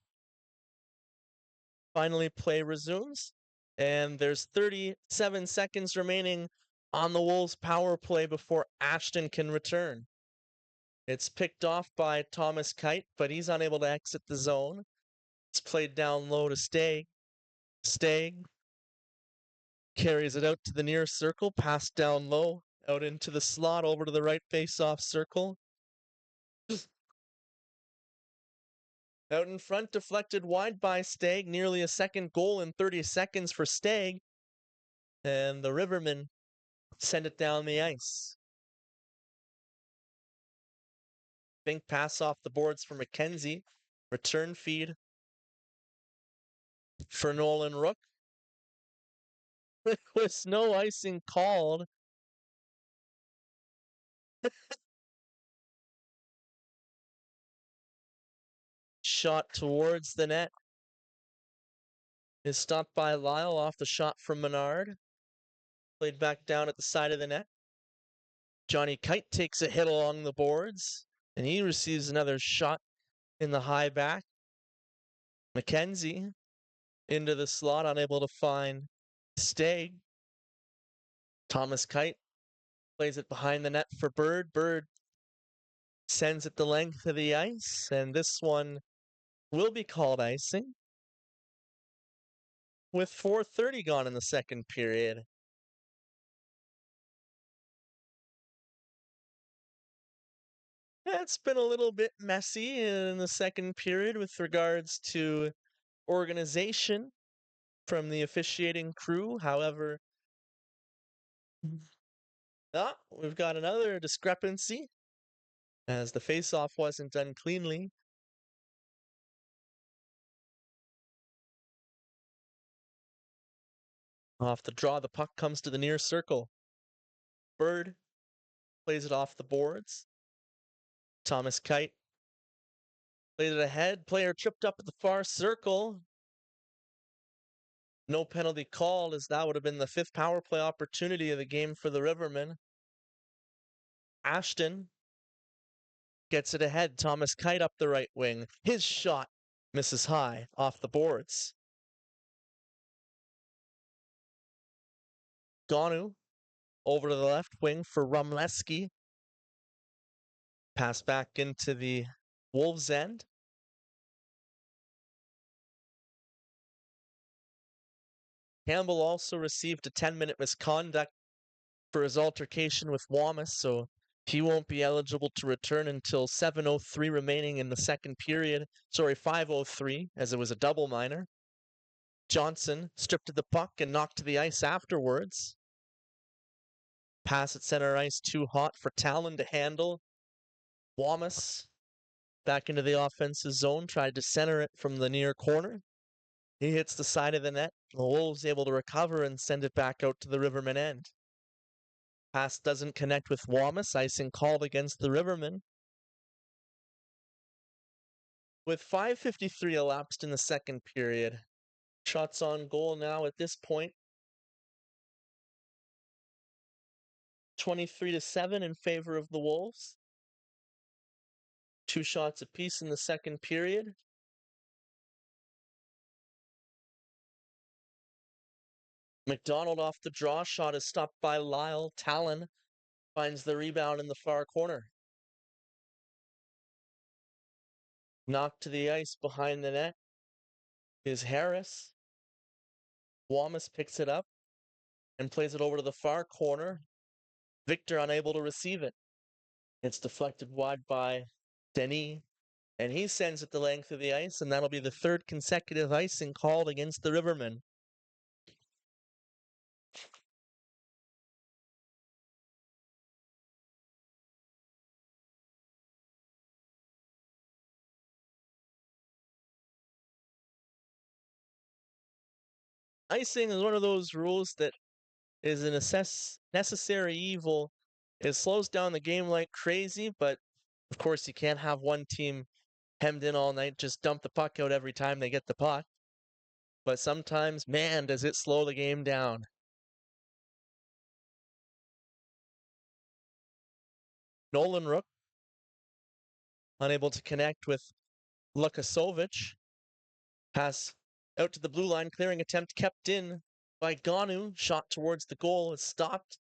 Finally, play resumes, and there's 37 seconds remaining on the Wolves' power play before Ashton can return. It's picked off by Thomas Kite, but he's unable to exit the zone. It's played down low to Stagg. Stagg carries it out to the near circle, passed down low, out into the slot, over to the right face-off circle. Out in front, deflected wide by Stagg, nearly a second goal in 30 seconds for Stagg. And the Rivermen send it down the ice. Fink pass off the boards for McKenzie. Return feed for Nolan Rook. With no icing called. Shot towards the net is stopped by Lyle off the shot from Menard. Played back down at the side of the net. Johnny Kite takes a hit along the boards, and he receives another shot in the high back. McKenzie into the slot, unable to find Stagg. Thomas Kite plays it behind the net for Bird. Bird sends it the length of the ice, and this one will be called icing with 4:30 gone in the second period. It's been a little bit messy in the second period with regards to organization from the officiating crew. However, we've got another discrepancy as the face-off wasn't done cleanly. Off the draw, the puck comes to the near circle. Bird plays it off the boards. Thomas Kite plays it ahead. Player tripped up at the far circle. No penalty called, as that would have been the 5th power play opportunity of the game for the Rivermen. Ashton gets it ahead. Thomas Kite up the right wing. His shot misses high off the boards. Gonu over to the left wing for Rumleski. Pass back into the Wolves' end. Campbell also received a 10-minute misconduct for his altercation with Wamas, so he won't be eligible to return until 7:03 remaining in the second period. 5:03, as it was a double minor. Johnson stripped of the puck and knocked to the ice afterwards. Pass at center ice too hot for Talon to handle. Wamas back into the offensive zone, tried to center it from the near corner. He hits the side of the net. The Wolves able to recover and send it back out to the Rivermen end. Pass doesn't connect with Wamas. Icing called against the Rivermen. With 5:53 elapsed in the second period, shots on goal now at this point. 23-7 in favor of the Wolves. 2 shots apiece in the second period. McDonald off the draw. Shot is stopped by Lyle. Talon finds the rebound in the far corner. Knocked to the ice behind the net is Harris. Wamas picks it up and plays it over to the far corner. Victor unable to receive it. It's deflected wide by Denis, and he sends it the length of the ice, and that'll be the 3rd consecutive icing called against the Rivermen. icing is one of those rules that is a necessary evil. It slows down the game like crazy, but of course you can't have one team hemmed in all night, just dump the puck out every time they get the puck. But sometimes, man, does it slow the game down. Nolan Rook unable to connect with Lukasovic. Pass out to the blue line, clearing attempt kept in by Ganu. Shot towards the goal is stopped.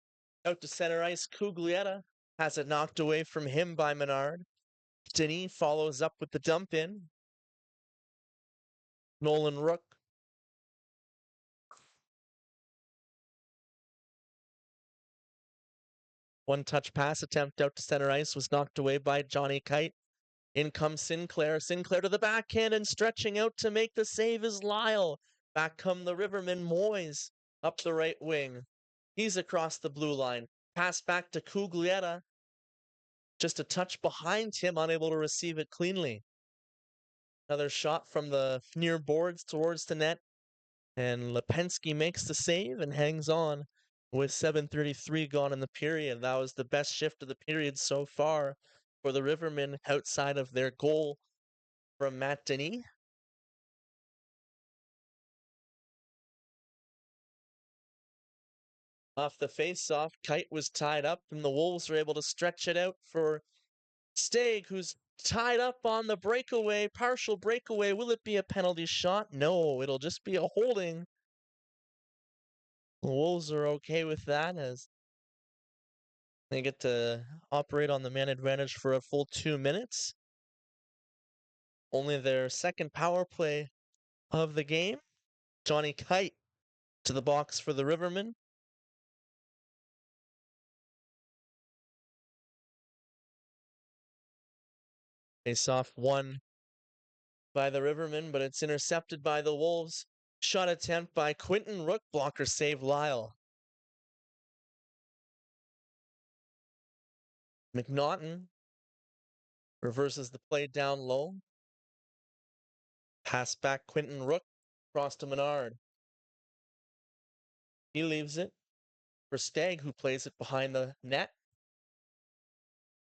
Out to center ice, Cuglietta has it knocked away from him by Menard. Denis follows up with the dump in. Nolan Rook. One touch pass attempt out to center ice was knocked away by Johnny Kite. In comes Sinclair. Sinclair to the backhand and stretching out to make the save is Lyle. Back come the Rivermen Moyes up the right wing. He's across the blue line. Pass back to Cuglietta. Just a touch behind him, unable to receive it cleanly. Another shot from the near boards towards the net. And Lipinski makes the save and hangs on with 7:33 gone in the period. That was the best shift of the period so far for the Rivermen outside of their goal from Matt Denis. Off the face-off, Kite was tied up, and the Wolves were able to stretch it out for Stagg, who's tied up on the breakaway, partial breakaway. Will it be a penalty shot? No, it'll just be a holding. The Wolves are okay with that as they get to operate on the man advantage for a full 2 minutes. Only their second power play of the game. Johnny Kite to the box for the Rivermen. Face off won by the Rivermen, but it's intercepted by the Wolves. Shot attempt by Quinton Rook, blocker save Lyle. McNaughton reverses the play down low. Pass back Quinton Rook, cross to Menard. He leaves it for Stagg, who plays it behind the net.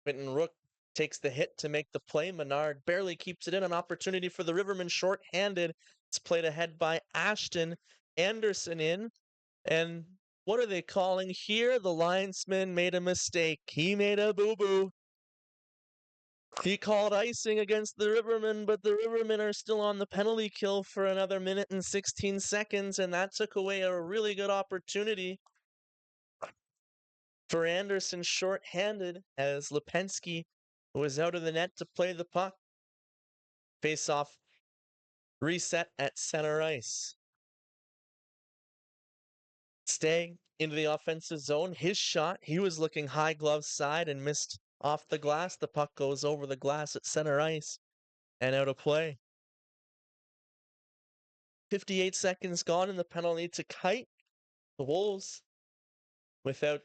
Quinton Rook takes the hit to make the play. Menard barely keeps it in. An opportunity for the Rivermen short-handed. It's played ahead by Ashton. Anderson in. And what are they calling here? The linesman made a mistake. He made a boo-boo. He called icing against the Rivermen, but the Rivermen are still on the penalty kill for another minute and 16 seconds, and that took away a really good opportunity for Anderson short-handed as Lipinski was out of the net to play the puck. Face-off reset at center ice. Stagg into the offensive zone. His shot, he was looking high glove side and missed off the glass. The puck goes over the glass at center ice and out of play. 58 seconds gone in the penalty to Kite. The Wolves, without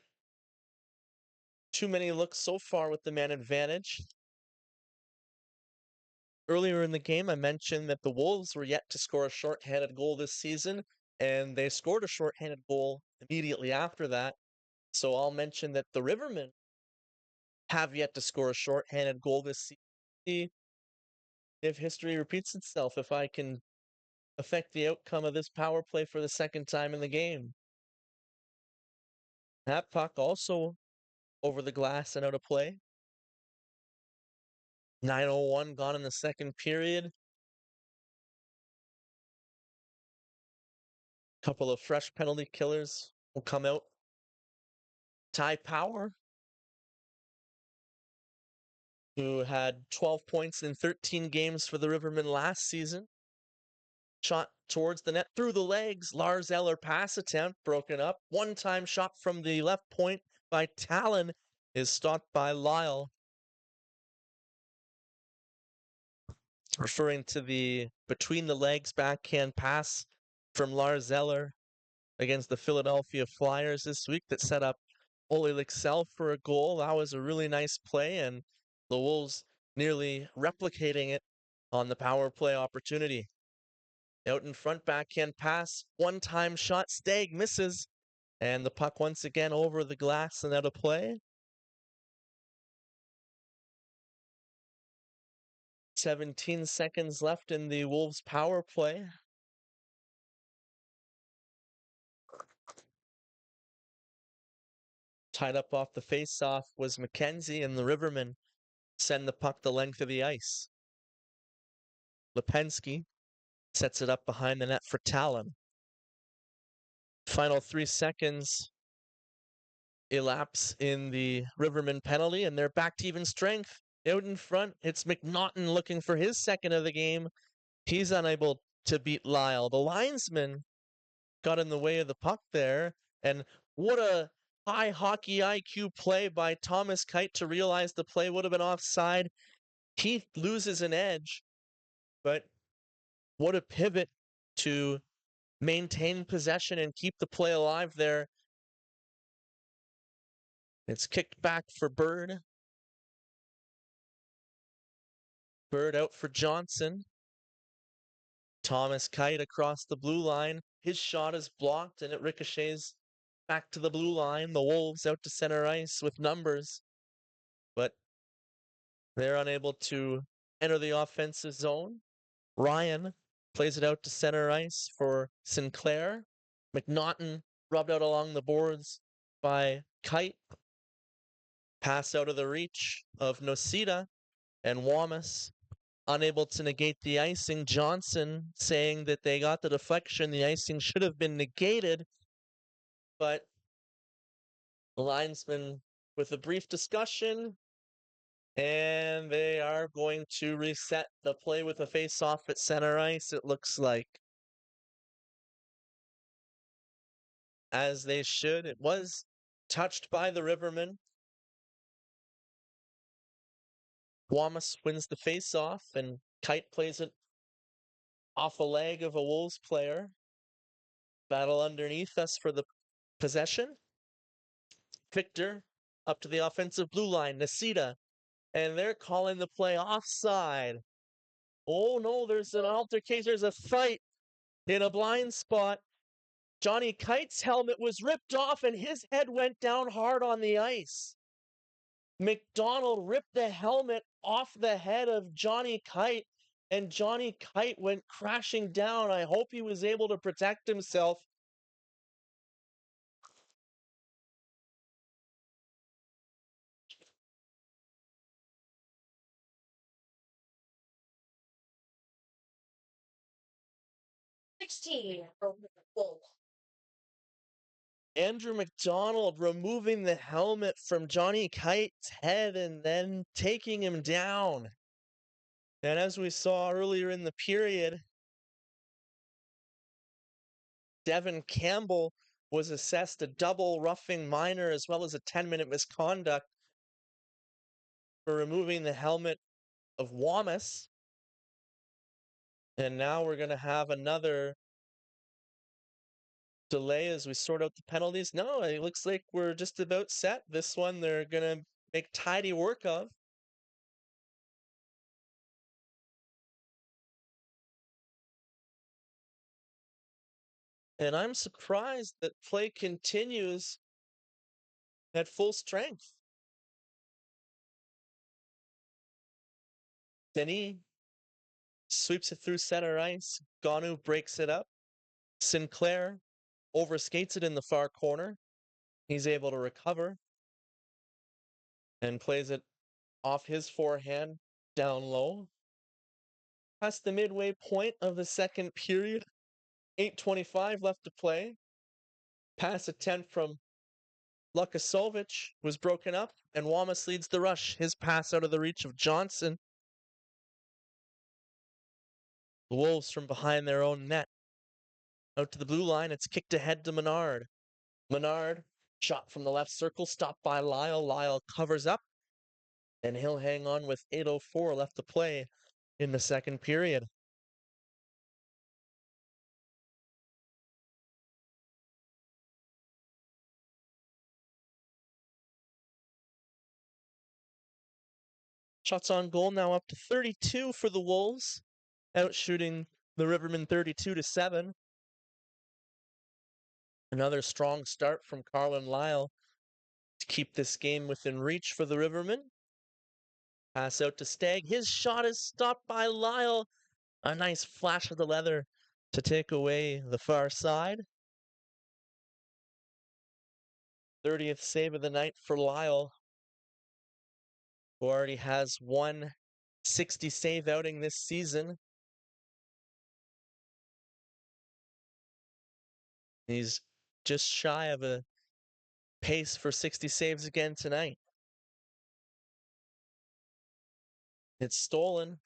too many looks so far with the man advantage. Earlier in the game, I mentioned that the Wolves were yet to score a shorthanded goal this season, and they scored a shorthanded goal immediately after that. So I'll mention that the Rivermen have yet to score a shorthanded goal this season. See if history repeats itself, if I can affect the outcome of this power play for the second time in the game. That puck also over the glass and out of play. 9:01 gone in the second period. Couple of fresh penalty killers will come out. Ty Power, who had 12 points in 13 games for the Rivermen last season. Shot towards the net through the legs. Lars Eller pass attempt broken up. One-time shot from the left point by Talon is stopped by Lyle. Referring to the between the legs backhand pass from Lars Eller against the Philadelphia Flyers this week that set up Ole Lycksell for a goal. That was a really nice play, and the Wolves nearly replicating it on the power play opportunity. Out in front, backhand pass, one-time shot, Stagg misses, and the puck once again over the glass and out of play. 17 seconds left in the Wolves power play. Tied up off the face-off was McKenzie, and the Rivermen send the puck the length of the ice. Lipinski sets it up behind the net for Talon. Final 3 seconds elapse in the Rivermen penalty, and they're back to even strength. Out in front, it's McNaughton looking for his second of the game. He's unable to beat Lyle. The linesman got in the way of the puck there, and what a high hockey IQ play by Thomas Kite to realize the play would have been offside. He loses an edge, but what a pivot to maintain possession and keep the play alive there. It's kicked back for Bird. Bird out for Johnson. Thomas Kite across the blue line. His shot is blocked and it ricochets back to the blue line. The Wolves out to center ice with numbers, but they're unable to enter the offensive zone. Ryan plays it out to center ice for Sinclair. McNaughton rubbed out along the boards by Kite. Pass out of the reach of Nocita, and Wamas unable to negate the icing. Johnson saying that they got the deflection. The icing should have been negated, but the linesman with a brief discussion, and they are going to reset the play with a face-off at center ice, it looks like. As they should. It was touched by the Rivermen. Wamas wins the face-off, and Kite plays it off a leg of a Wolves player. Battle underneath us for the possession. Victor up to the offensive blue line. Nocita. And they're calling the play offside. Oh no, there's an altercation. There's a fight in a blind spot. Johnny Kite's helmet was ripped off and his head went down hard on the ice. McDonald ripped the helmet off the head of Johnny Kite, and Johnny Kite went crashing down. I hope he was able to protect himself. Andrew McDonald removing the helmet from Johnny Kite's head and then taking him down. And as we saw earlier in the period, Devin Campbell was assessed a double roughing minor as well as a 10-minute misconduct for removing the helmet of Wamas. And now we're going to have another delay as we sort out the penalties. No, it looks like we're just about set. This one they're going to make tidy work of. And I'm surprised that play continues at full strength. Denis sweeps it through center ice. Gonu breaks it up. Sinclair overskates it in the far corner. He's able to recover and plays it off his forehand down low. Past the midway point of the second period. 8:25 left to play. Pass attempt from Lukasovic was broken up, and Wamas leads the rush. His pass out of the reach of Johnson. The Wolves from behind their own net. Out to the blue line, it's kicked ahead to Menard. Menard, shot from the left circle, stopped by Lyle. Lyle covers up, and he'll hang on with 8:04 left to play in the second period. Shots on goal now up to 32 for the Wolves, out shooting The Rivermen 32-7. Another strong start from Carlin Lyle to keep this game within reach for the Rivermen. Pass out to Stagg. His shot is stopped by Lyle. A nice flash of the leather to take away the far side. 30th save of the night for Lyle, who already has one 60 save outing this season. He's just shy of a pace for 60 saves again tonight. It's stolen.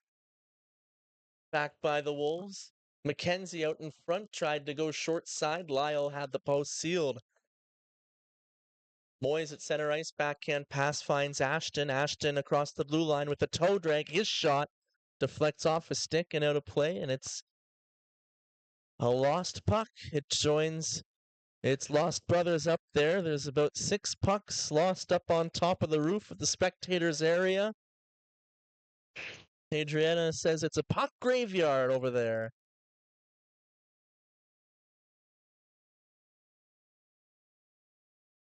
Back by the Wolves. McKenzie out in front tried to go short side. Lyle had the post sealed. Moyes at center ice, backhand pass finds Ashton. Ashton across the blue line with a toe drag. His shot deflects off a stick and out of play, and it's a lost puck. It joins its lost brothers up there. There's about 6 pucks lost up on top of the roof of the spectators area. Adriana says it's a puck graveyard over there.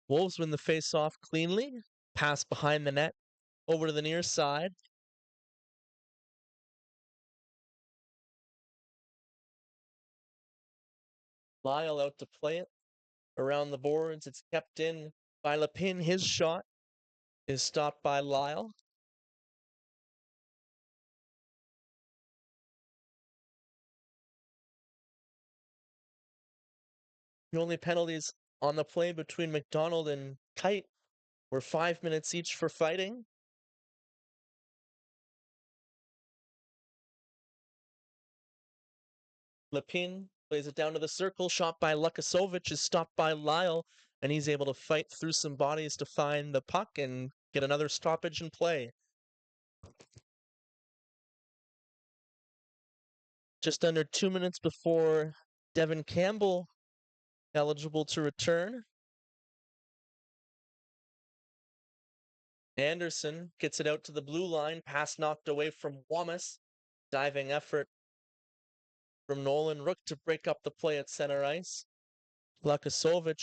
Wolves win the face-off cleanly. Pass behind the net over to the near side. Lyle out to play it around the boards. It's kept in by Lepin. His shot is stopped by Lyle. The only penalties on the play between McDonald and Kite were 5 minutes each for fighting. Lepin plays it down to the circle. Shot by Lukasovic is stopped by Lyle, and he's able to fight through some bodies to find the puck and get another stoppage in play. Just under 2 minutes before Devin Campbell eligible to return. Anderson gets it out to the blue line. Pass knocked away from Wamas. Diving effort from Nolan Rook to break up the play at center ice. Lukasovic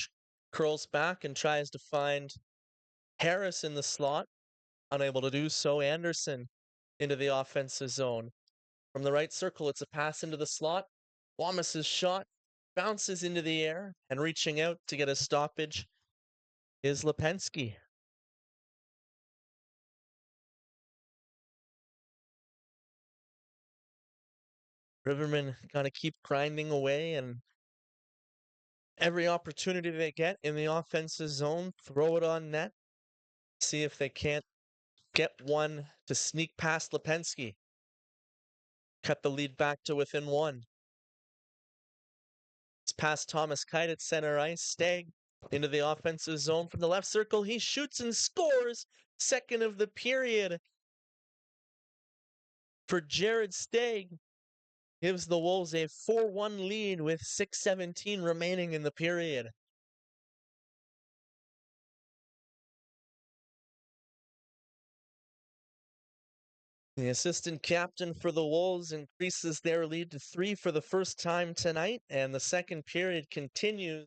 curls back and tries to find Harris in the slot. Unable to do so. Anderson into the offensive zone. From the right circle, it's a pass into the slot. Wamas' shot bounces into the air, and reaching out to get a stoppage is Lipensky. Rivermen got to keep grinding away, and every opportunity they get in the offensive zone, throw it on net. See if they can't get one to sneak past Lipensky. Cut the lead back to within 1. It's past Thomas Kite at center ice. Stagg into the offensive zone from the left circle. He shoots and scores. Second of the period for Jared Stagg. Gives the Wolves a 4-1 lead with 6:17 remaining in the period. The assistant captain for the Wolves increases their lead to 3 for the first time tonight, and the second period continues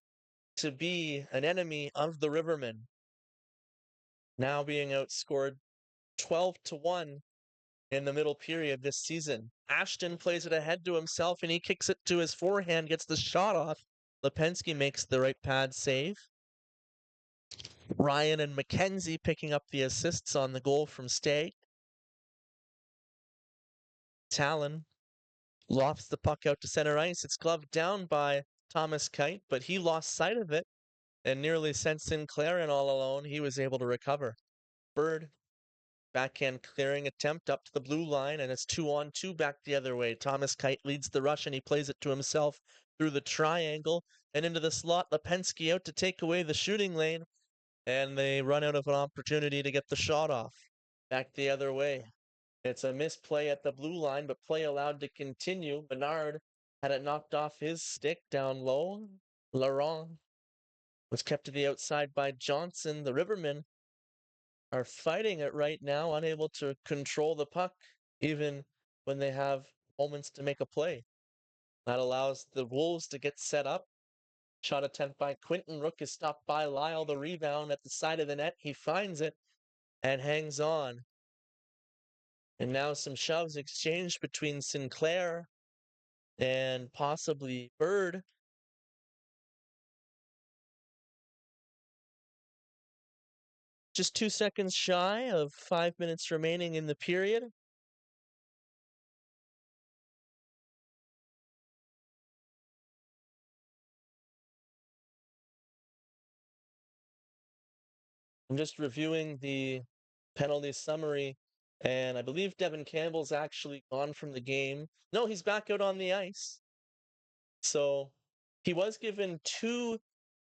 to be an enemy of the Rivermen. Now being outscored 12-1 in the middle period this season. Ashton plays it ahead to himself, and he kicks it to his forehand, gets the shot off. Lipensky makes the right pad save. Ryan and McKenzie picking up the assists on the goal from Stagg. Talon lofts the puck out to center ice. It's gloved down by Thomas Kite, but he lost sight of it and nearly sent Sinclair in all alone. He was able to recover. Bird, backhand clearing attempt up to the blue line, and it's 2-on-2 back the other way. Thomas Kite leads the rush, and he plays it to himself through the triangle and into the slot. Lipensky out to take away the shooting lane, and they run out of an opportunity to get the shot off. Back the other way. It's a misplay at the blue line, but play allowed to continue. Bernard had it knocked off his stick down low. Laurent was kept to the outside by Johnson. The Rivermen are fighting it right now, unable to control the puck, even when they have moments to make a play. That allows the Wolves to get set up. Shot attempt by Quinton. Rook is stopped by Lyle. The rebound at the side of the net. He finds it and hangs on. And now some shoves exchanged between Sinclair and possibly Bird. Just 2 seconds shy of 5 minutes remaining in the period. I'm just reviewing the penalty summary, and I believe Devin Campbell's actually gone from the game. No, he's back out on the ice. So he was given 2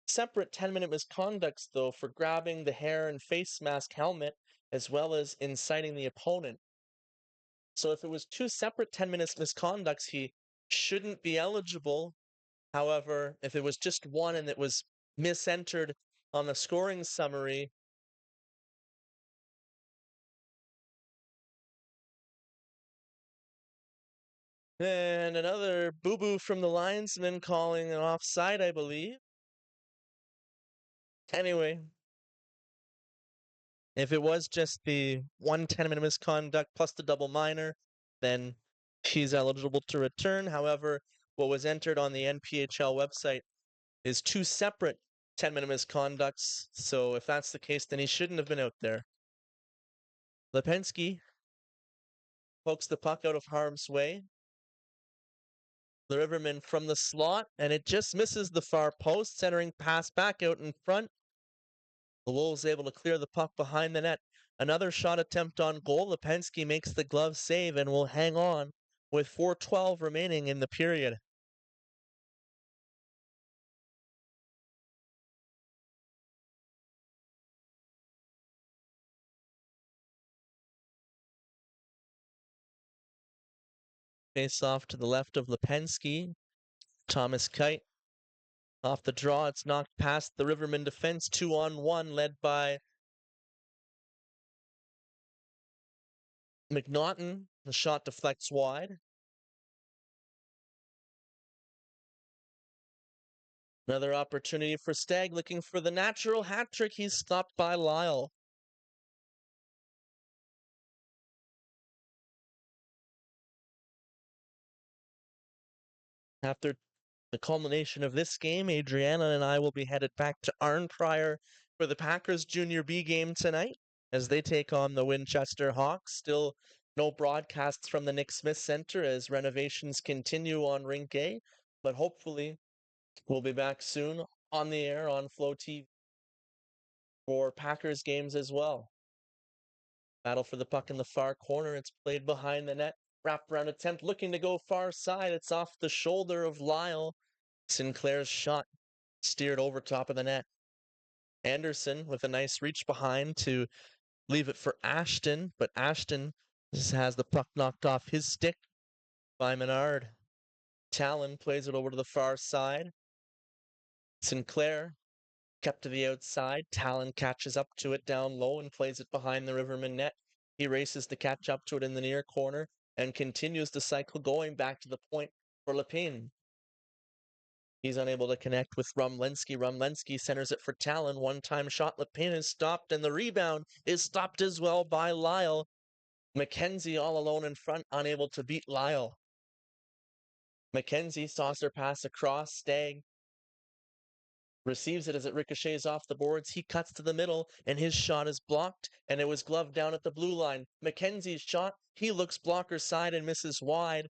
separate 10-minute misconducts, though, for grabbing the hair and face mask helmet, as well as inciting the opponent. So if it was 2 separate 10 minutes misconducts, he shouldn't be eligible. However, if it was just one and it was misentered on the scoring summary, and another boo-boo from the linesman calling an offside, I believe. Anyway, if it was just the 1 10-minute misconduct plus the double minor, then he's eligible to return. However, what was entered on the NPHL website is 2 separate 10-minute misconducts. So if that's the case, then he shouldn't have been out there. Lipinski pokes the puck out of harm's way. The Rivermen from the slot, and it just misses the far post, centering pass back out in front. The Wolves able to clear the puck behind the net. Another shot attempt on goal. Lipinski makes the glove save and will hang on with 4:12 remaining in the period. Face off to the left of Lipinski. Thomas Kite off the draw. It's knocked past the Rivermen defense. 2-on-1 led by McNaughton. The shot deflects wide. Another opportunity for Stagg looking for the natural hat trick. He's stopped by Lyle. After the culmination of this game, Adriana and I will be headed back to Arnprior for the Packers Junior B game tonight as they take on the Winchester Hawks. Still no broadcasts from the Nick Smith Center as renovations continue on Rink A, but hopefully we'll be back soon on the air on Flow TV for Packers games as well. Battle for the puck in the far corner. It's played behind the net. Wraparound attempt looking to go far side. It's off the shoulder of Lyle. Sinclair's shot steered over top of the net. Anderson with a nice reach behind to leave it for Ashton, but Ashton has the puck knocked off his stick by Menard. Talon plays it over to the far side. Sinclair kept to the outside. Talon catches up to it down low and plays it behind the Riverman net. He races to catch up to it in the near corner and continues the cycle going back to the point for Lepine. He's unable to connect with Rumlensky. Rumlensky centers it for Talon. One-time shot. Lepine is stopped, and the rebound is stopped as well by Lyle. McKenzie all alone in front, unable to beat Lyle. McKenzie saucer pass across. Stagg receives it as it ricochets off the boards. He cuts to the middle, and his shot is blocked, and it was gloved down at the blue line. McKenzie's shot, he looks blocker side and misses wide.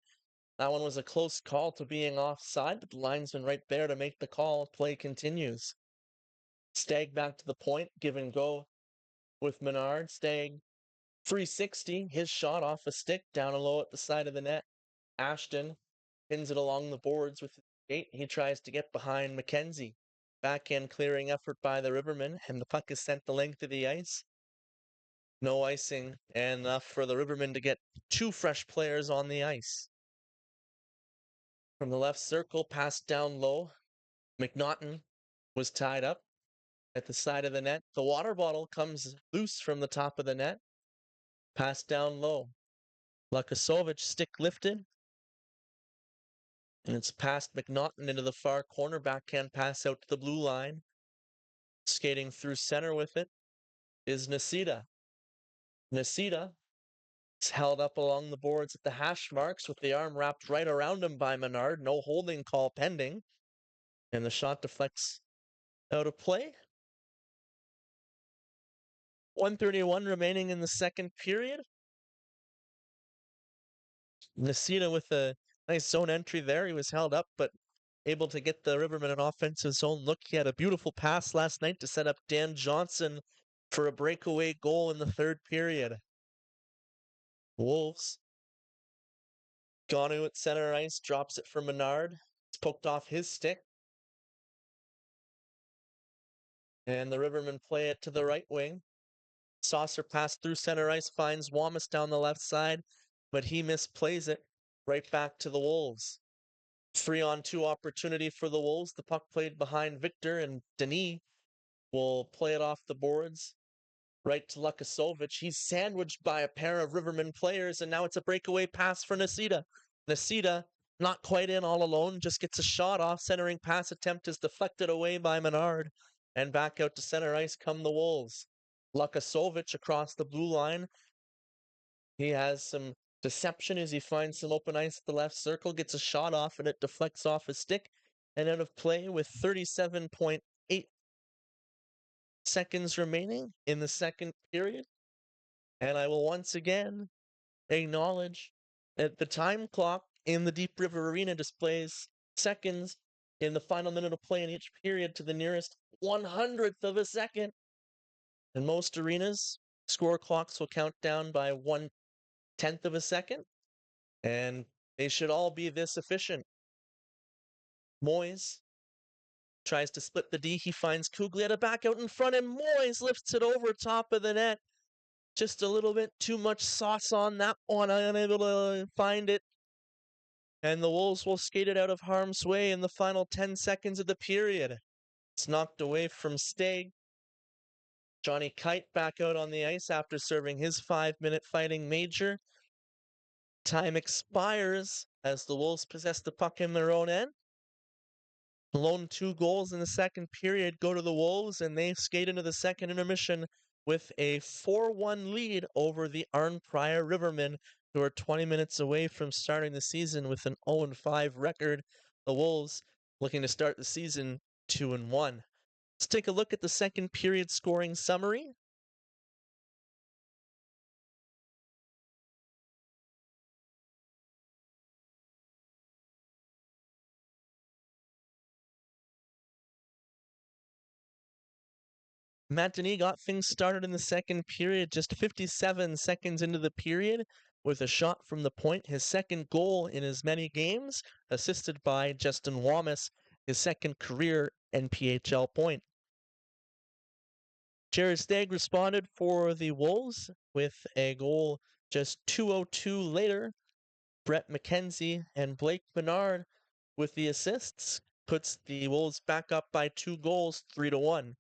That one was a close call to being offside, but the linesman right there to make the call. Play continues. Stagg back to the point, give and go with Menard. Stagg 360, his shot off a stick, down low at the side of the net. Ashton pins it along the boards with his skate. He tries to get behind McKenzie. Backhand clearing effort by the Rivermen, and the puck is sent the length of the ice. No icing, and enough for the Rivermen to get 2 fresh players on the ice. From the left circle, passed down low. McNaughton was tied up at the side of the net. The water bottle comes loose from the top of the net. Passed down low. Lukasovich stick lifted. And it's past McNaughton into the far corner. Backhand pass out to the blue line. Skating through center with it is Nisita. Nisita is held up along the boards at the hash marks with the arm wrapped right around him by Menard. No holding call pending. And the shot deflects out of play. 1:31 remaining in the second period. Nisita with a nice zone entry there. He was held up, but able to get the Rivermen an offensive zone look. He had a beautiful pass last night to set up Dan Johnson for a breakaway goal in the third period. Wolves. Gonu at center ice, drops it for Menard. It's poked off his stick. And the Rivermen play it to the right wing. Saucer pass through center ice, finds Wamas down the left side, but he misplays it right back to the Wolves. 3-on-2 opportunity for the Wolves. The puck played behind Victor, and Denis will play it off the boards right to Lukasovich. He's sandwiched by a pair of Rivermen players, and now it's a breakaway pass for Nisita. Nisita, not quite in all alone, just gets a shot off. Centering pass attempt is deflected away by Menard, and back out to center ice come the Wolves. Lukasovich across the blue line. He has some deception as he finds some open ice at the left circle, gets a shot off, and it deflects off his stick and out of play with 37.8 seconds remaining in the second period. And I will once again acknowledge that the time clock in the Deep River Arena displays seconds in the final minute of play in each period to the nearest 100th of a second. In most arenas, score clocks will count down by 1/10 of a second, and they should all be this efficient. Moyes tries to split the D. He finds Cuglietta back out in front, and Moyes lifts it over top of the net. Just a little bit too much sauce on that one. Unable to find it. And the Wolves will skate it out of harm's way in the final 10 seconds of the period. It's knocked away from Steg. Johnny Kite back out on the ice after serving his 5-minute fighting major. Time expires as the Wolves possess the puck in their own end. Lone 2 goals in the second period go to the Wolves, and they skate into the second intermission with a 4-1 lead over the Arnprior Rivermen, who are 20 minutes away from starting the season with an 0-5 record. The Wolves looking to start the season 2-1. Let's take a look at the second period scoring summary. Matt Denis got things started in the second period, just 57 seconds into the period, with a shot from the point, his second goal in as many games, assisted by Justin Wamas, his second career NPHL point. Jared Stagg responded for the Wolves with a goal just 2:02 later. Brett McKenzie and Blake Menard with the assists puts the Wolves back up by 2 goals, 3-1.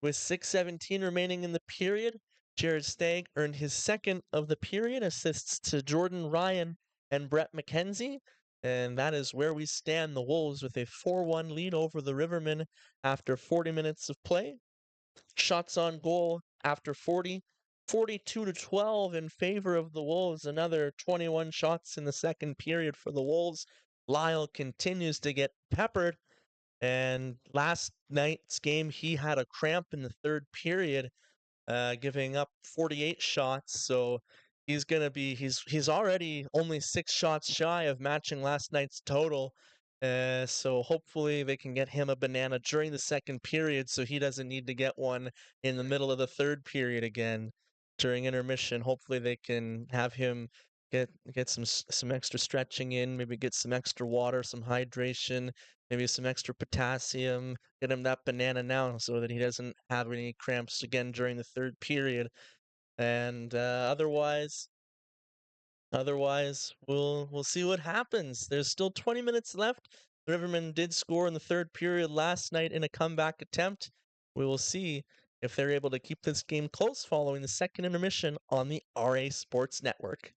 With 6:17 remaining in the period, Jared Stagg earned his second of the period assists to Jordan Ryan and Brett McKenzie. And that is where we stand, the Wolves with a 4-1 lead over the Rivermen after 40 minutes of play. Shots on goal after 40, 42-12 in favor of the Wolves. Another 21 shots in the second period for the Wolves. Lyle continues to get peppered. And last night's game, he had a cramp in the third period, giving up 48 shots. So he's already only 6 shots shy of matching last night's total. So hopefully they can get him a banana during the second period, so he doesn't need to get one in the middle of the third period again during intermission. Hopefully they can have him get some extra stretching in, maybe get some extra water, some hydration, maybe some extra potassium, get him that banana now so that he doesn't have any cramps again during the third period. And otherwise, we'll see what happens. There's still 20 minutes left. The Rivermen did score in the third period last night in a comeback attempt. We will see if they're able to keep this game close following the second intermission on the RA Sports Network.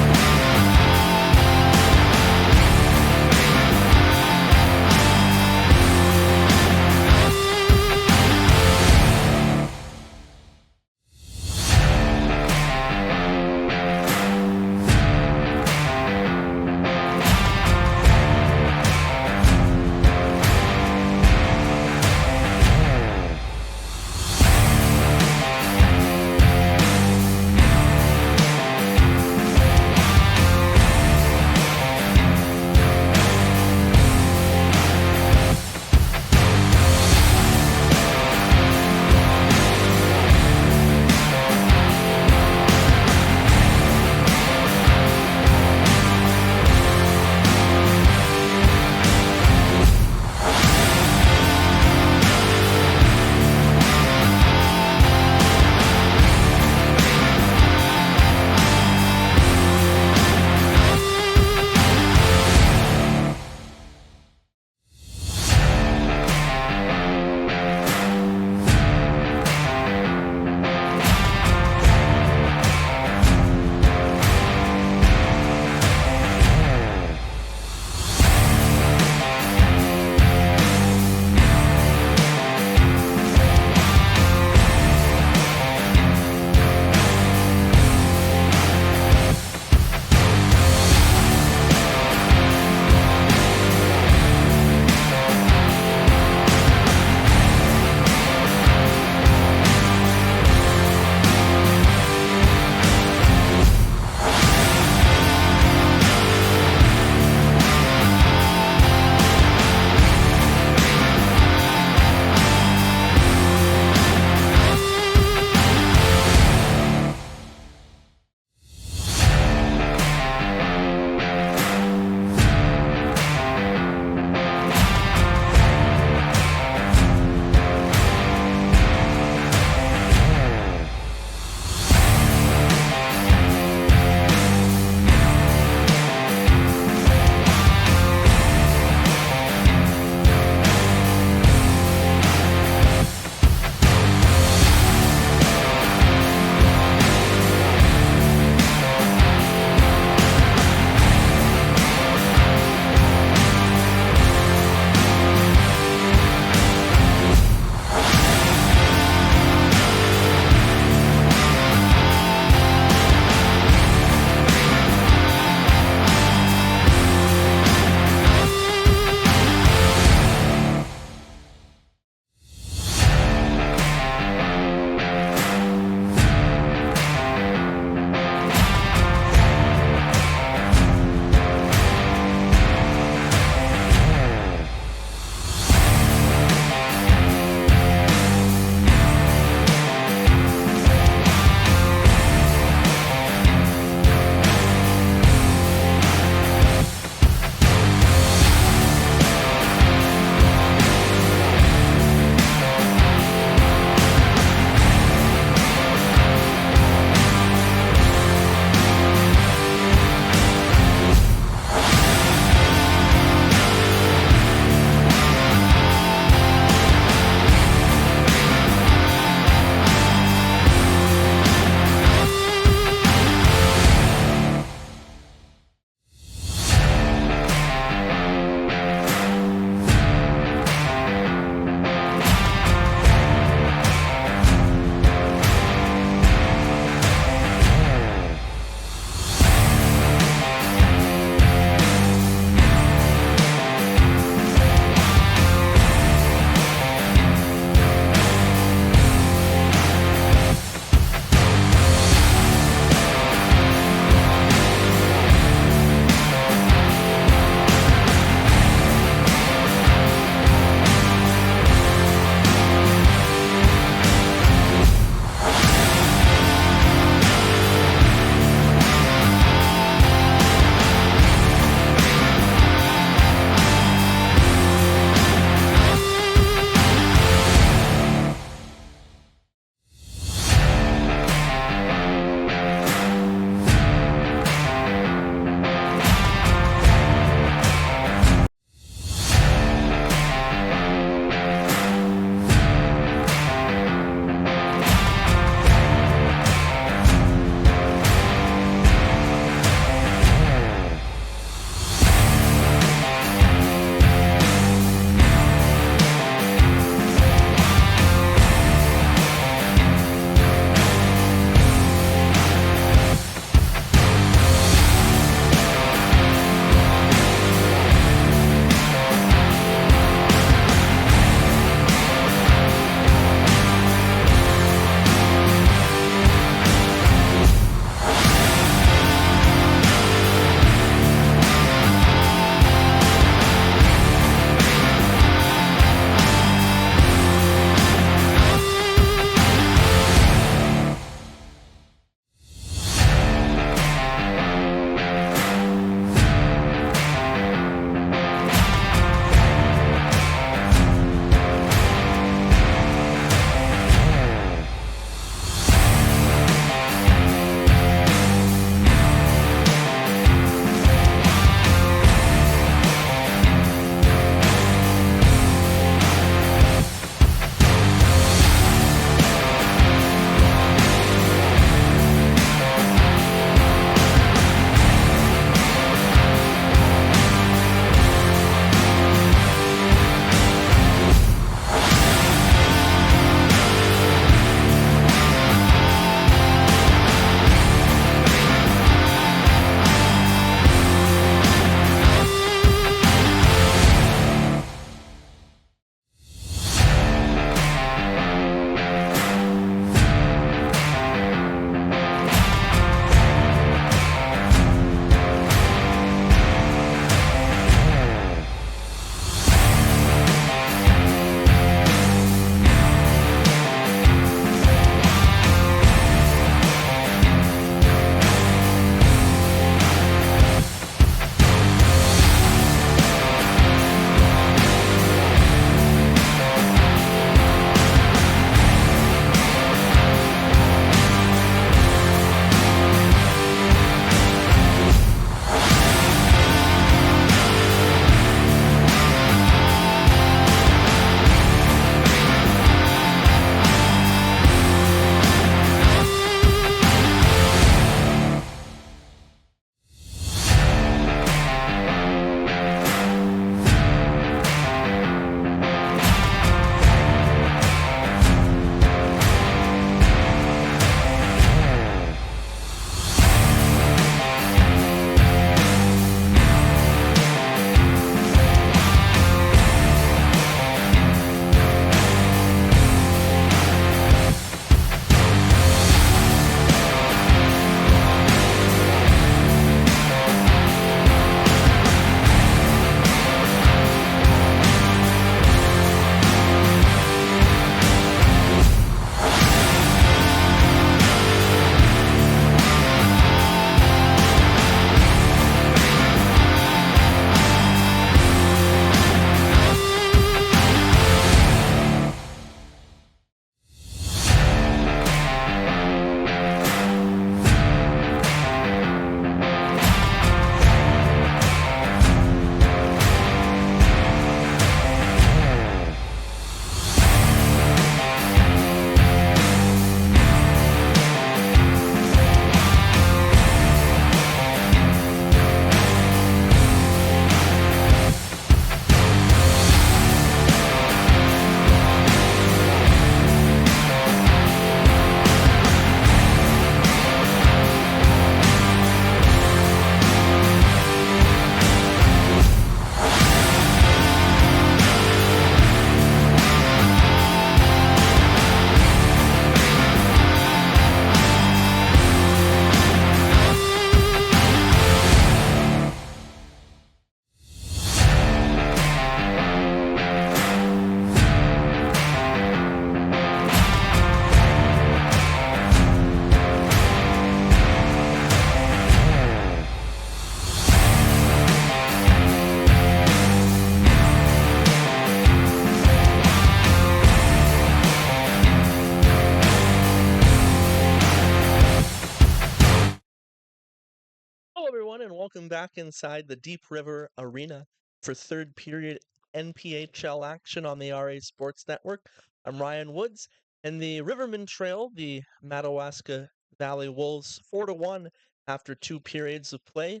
everyone, and welcome back inside the Deep River Arena for third period NPHL action on the RA Sports Network. I'm Ryan Woods, and the Rivermen trail the Madawaska Valley Wolves 4-1 after two periods of play.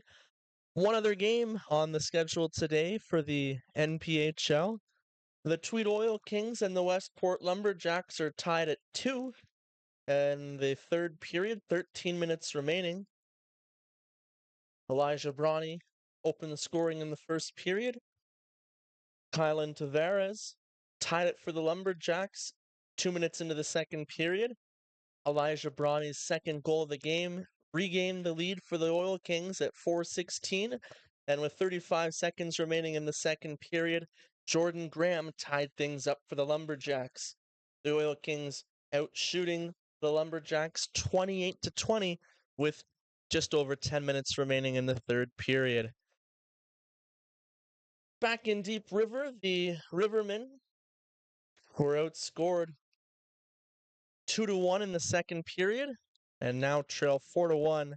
One other game on the schedule today for the NPHL. The Tweed Oil Kings and the Westport Lumberjacks are tied at 2 in the third period, 13 minutes remaining. Elijah Bronny opened the scoring in the first period. Kylan Tavares tied it for the Lumberjacks 2 minutes into the second period. Elijah Bronny's second goal of the game regained the lead for the Oil Kings at 4:16. And with 35 seconds remaining in the second period, Jordan Graham tied things up for the Lumberjacks. The Oil Kings out shooting the Lumberjacks 28-20 with just over 10 minutes remaining in the third period. Back in Deep River, the Rivermen were outscored 2-1 in the second period and now trail 4-1.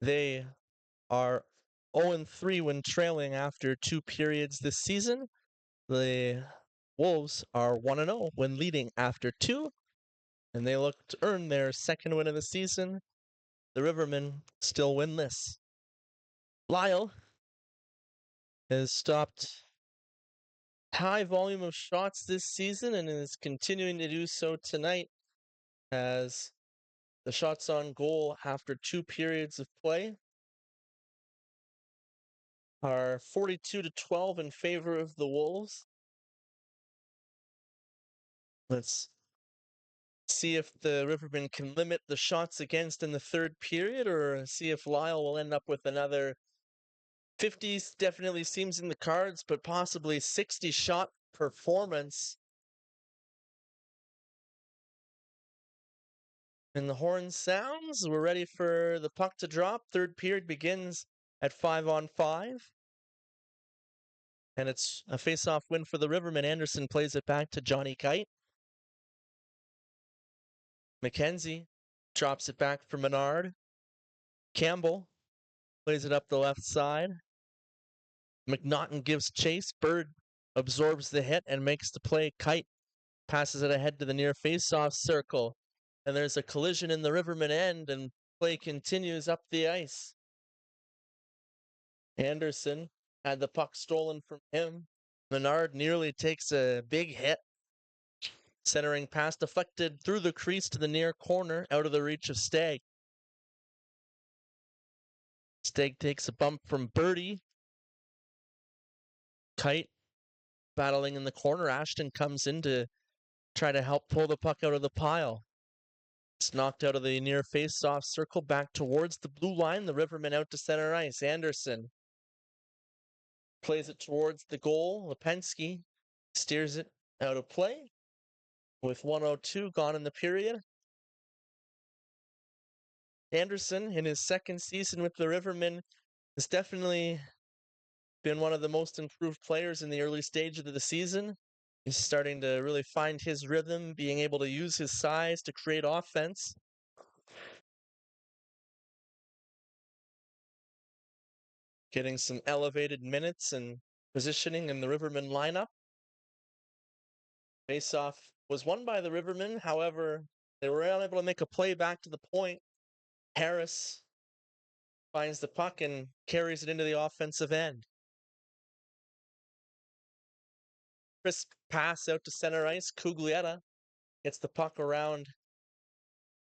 They are 0-3 when trailing after two periods this season. The Wolves are 1-0 when leading after two, and they look to earn their second win of the season. The Rivermen still winless. Lyle has stopped high volume of shots this season and is continuing to do so tonight as the shots on goal after two periods of play are 42-12 in favor of the Wolves. Let's see if the Rivermen can limit the shots against in the third period, or see if Lyle will end up with another 50. Definitely seems in the cards, but possibly 60 shot performance. And the horn sounds. We're ready for the puck to drop. Third period begins at 5-on-5. And it's a face-off win for the Rivermen. Anderson plays it back to Johnny Kite. McKenzie drops it back for Menard. Campbell plays it up the left side. McNaughton gives chase. Bird absorbs the hit and makes the play. Kite passes it ahead to the near face-off circle. And there's a collision in the Rivermen end, and play continues up the ice. Anderson had the puck stolen from him. Menard nearly takes a big hit. Centering pass deflected through the crease to the near corner, out of the reach of Stagg. Stagg takes a bump from Birdie. Kite battling in the corner. Ashton comes in to try to help pull the puck out of the pile. It's knocked out of the near face-off circle back towards the blue line. The Rivermen out to center ice. Anderson plays it towards the goal. Lipinski steers it out of play with 1:02 gone in the period. Anderson, in his second season with the Rivermen, has definitely been one of the most improved players in the early stages of the season. He's starting to really find his rhythm, being able to use his size to create offense. Getting some elevated minutes and positioning in the Rivermen lineup. Faceoff was won by the Rivermen. However, they were unable to make a play back to the point. Harris finds the puck and carries it into the offensive end. Crisp pass out to center ice. Cuglietta gets the puck around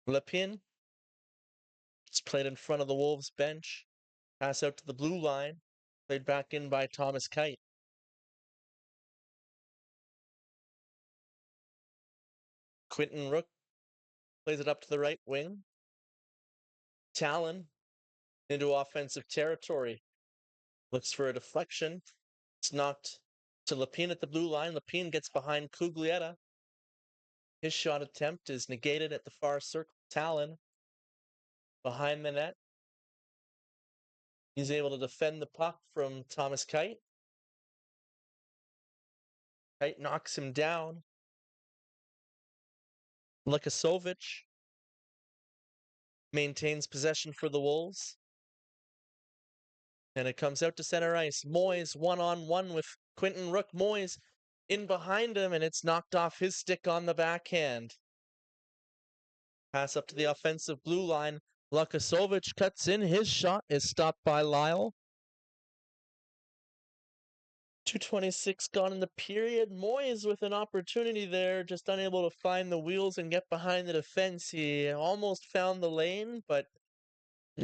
Lepin. It's played in front of the Wolves bench. Pass out to the blue line. Played back in by Thomas Kite. Quentin Rook plays it up to the right wing. Talon into offensive territory. Looks for a deflection. It's knocked to Lepin at the blue line. Lepin gets behind Cuglietta. His shot attempt is negated at the far circle. Talon behind the net. He's able to defend the puck from Thomas Kite. Kite knocks him down. Lukasovich maintains possession for the Wolves. And it comes out to center ice. Moyes one-on-one with Quentin Rook. Moyes in behind him, and it's knocked off his stick on the backhand. Pass up to the offensive blue line. Lukasovic cuts in. His shot is stopped by Lyle. 2:26 gone in the period. Moyes with an opportunity there, just unable to find the wheels and get behind the defense. He almost found the lane, but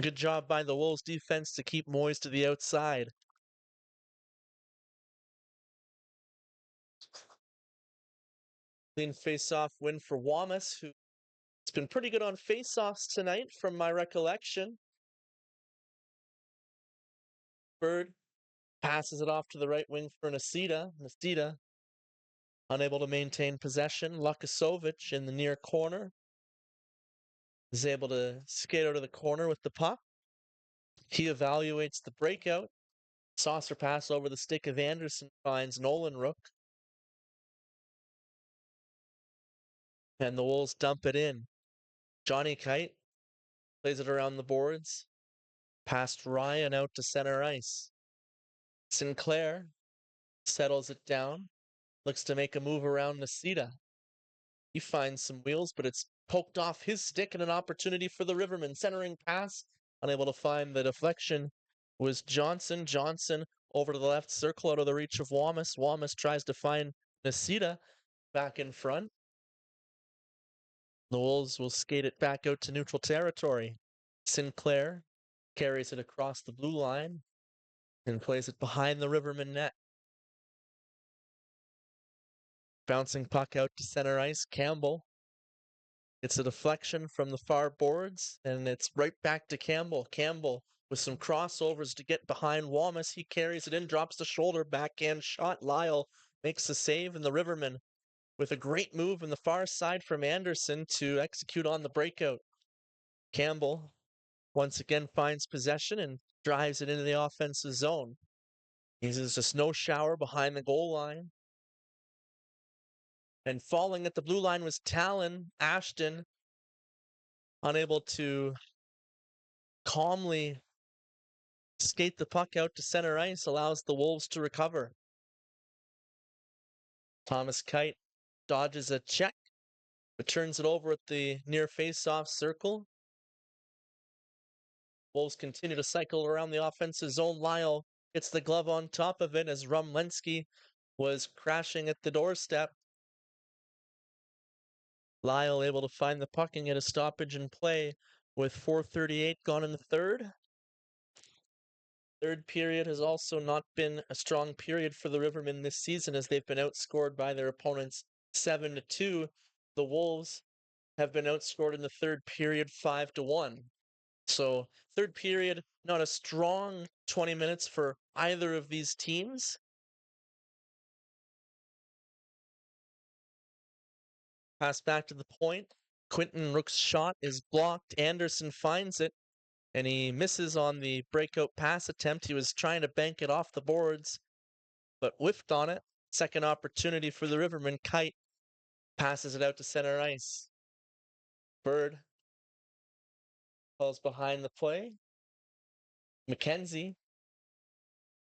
good job by the Wolves defense to keep Moyes to the outside. Clean face-off win for Wamas, who's been pretty good on face-offs tonight from my recollection. Bird passes it off to the right wing for Nasida. Nasida unable to maintain possession. Lukasovic in the near corner is able to skate out of the corner with the puck. He evaluates the breakout. Saucer pass over the stick of Anderson finds Nolan Rook. And the Wolves dump it in. Johnny Kite plays it around the boards. Past Ryan out to center ice. Sinclair settles it down. Looks to make a move around Nasida. He finds some wheels, but it's poked off his stick and an opportunity for the Rivermen. Centering pass, unable to find the deflection, was Johnson. Johnson over to the left circle out of the reach of Wamas. Wamas tries to find Nasida back in front. The Wolves will skate it back out to neutral territory. Sinclair carries it across the blue line and plays it behind the Riverman net. Bouncing puck out to center ice. Campbell. It's a deflection from the far boards, and it's right back to Campbell. Campbell with some crossovers to get behind Wamas. He carries it in, drops the shoulder, backhand shot. Lyle makes the save, and the Rivermen with a great move in the far side from Anderson to execute on the breakout. Campbell once again finds possession and drives it into the offensive zone. Uses a snow shower behind the goal line. And falling at the blue line was Talon. Ashton unable to calmly skate the puck out to center ice, allows the Wolves to recover. Thomas Kite dodges a check, but turns it over at the near face-off circle. Wolves continue to cycle around the offensive zone. Lyle gets the glove on top of it as Rumlensky was crashing at the doorstep. Lyle able to find the puck and get a stoppage in play with 4:38 gone in the third. Third period has also not been a strong period for the Rivermen this season as they've been outscored by their opponents 7-2. The Wolves have been outscored in the third period 5-1. So third period, not a strong 20 minutes for either of these teams. Pass back to the point. Quentin Rook's shot is blocked. Anderson finds it, and he misses on the breakout pass attempt. He was trying to bank it off the boards, but whiffed on it. Second opportunity for the Rivermen. Kite passes it out to center ice. Bird falls behind the play. McKenzie,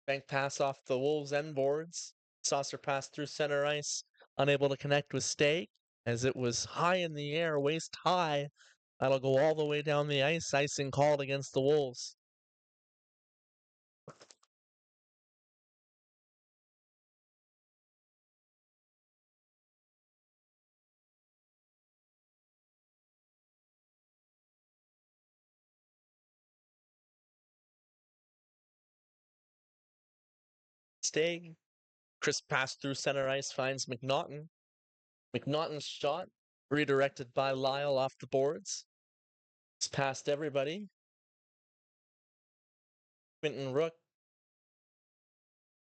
bank pass off the Wolves end boards. Saucer pass through center ice, unable to connect with Stay as it was high in the air, waist high. That'll go all the way down the ice. Icing called against the Wolves. Stay. Crisp pass through center ice finds McNaughton. McNaughton's shot redirected by Lyle off the boards. It's past everybody. Quentin Rook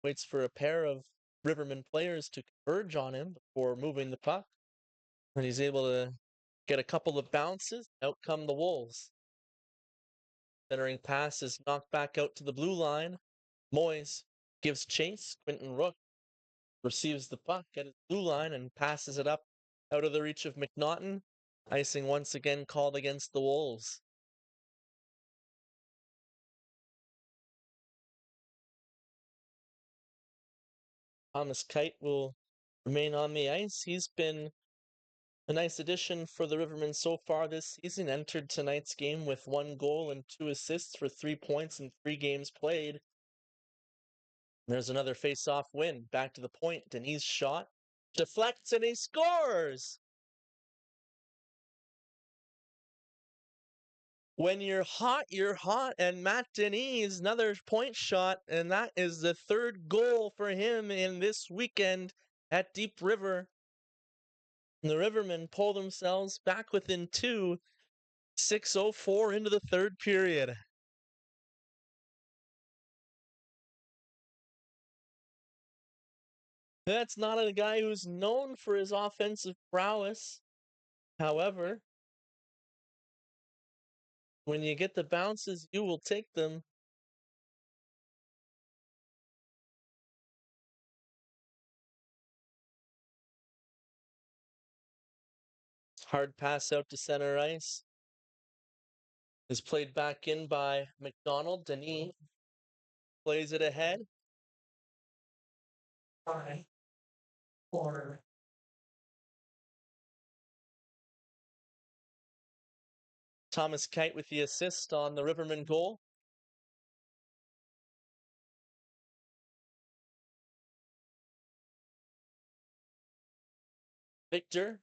waits for a pair of Riverman players to converge on him before moving the puck. And he's able to get a couple of bounces. Out come the Wolves. Centering pass is knocked back out to the blue line. Moyes gives chase. Quentin Rook receives the puck at his blue line and passes it up out of the reach of McNaughton. Icing once again called against the Wolves. Thomas Kite will remain on the ice. He's been a nice addition for the Rivermen so far this season. Entered tonight's game with 1 goal and 2 assists for 3 points in 3 games played. There's another face-off win. Back to the point. Denis' shot deflects and he scores! When you're hot, you're hot. And Matt Denis, another point shot, and that is the 3rd goal for him in this weekend at Deep River. The Rivermen pull themselves back within 2, 6:04 into the 3rd period. That's not a guy who's known for his offensive prowess. However, when you get the bounces, you will take them. Hard pass out to center ice. Is played back in by McDonald. Denis plays it ahead. 5, 4. Thomas Kite with the assist on the Riverman goal. Victor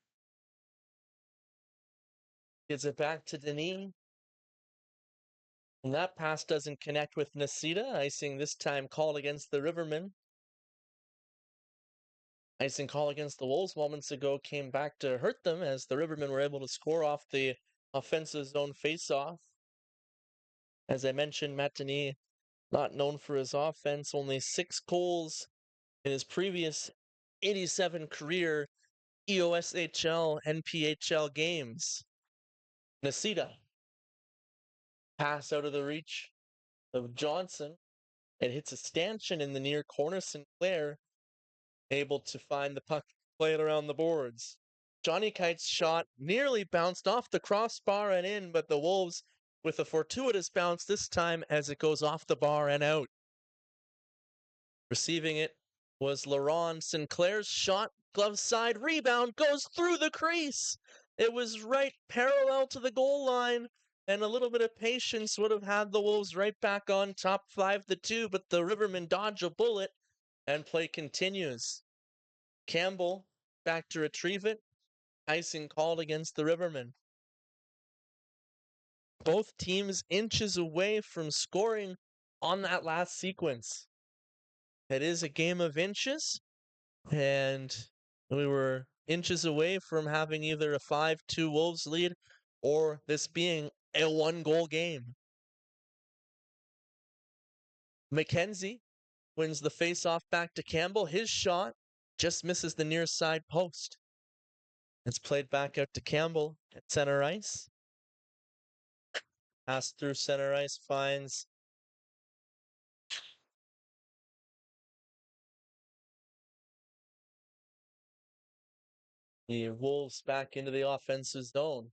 gives it back to Denis. And that pass doesn't connect with Nisita. Icing this time called against the Rivermen. Icing call against the Wolves moments ago came back to hurt them as the Rivermen were able to score off the offensive zone faceoff. As I mentioned, Matt Denis, not known for his offense, only 6 goals in his previous 87 career EOSHL, NPHL games. Nisita. Pass out of the reach of Johnson. It hits a stanchion in the near corner. Sinclair able to find the puck, play it around the boards. Johnny Kite's shot nearly bounced off the crossbar and in, but the Wolves with a fortuitous bounce this time as it goes off the bar and out. Receiving it was Laurent. Sinclair's shot, glove side rebound, goes through the crease. It was right parallel to the goal line, and a little bit of patience would have had the Wolves right back on top 5-2, but the Rivermen dodge a bullet, and play continues. Campbell back to retrieve it. Icing called against the Rivermen. Both teams inches away from scoring on that last sequence. It is a game of inches, and we were inches away from having either a 5-2 Wolves lead or this being a 1-goal game. McKenzie wins the face-off back to Campbell. His shot just misses the near side post. It's played back out to Campbell at center ice. Pass through center ice, finds the Wolves back into the offensive zone.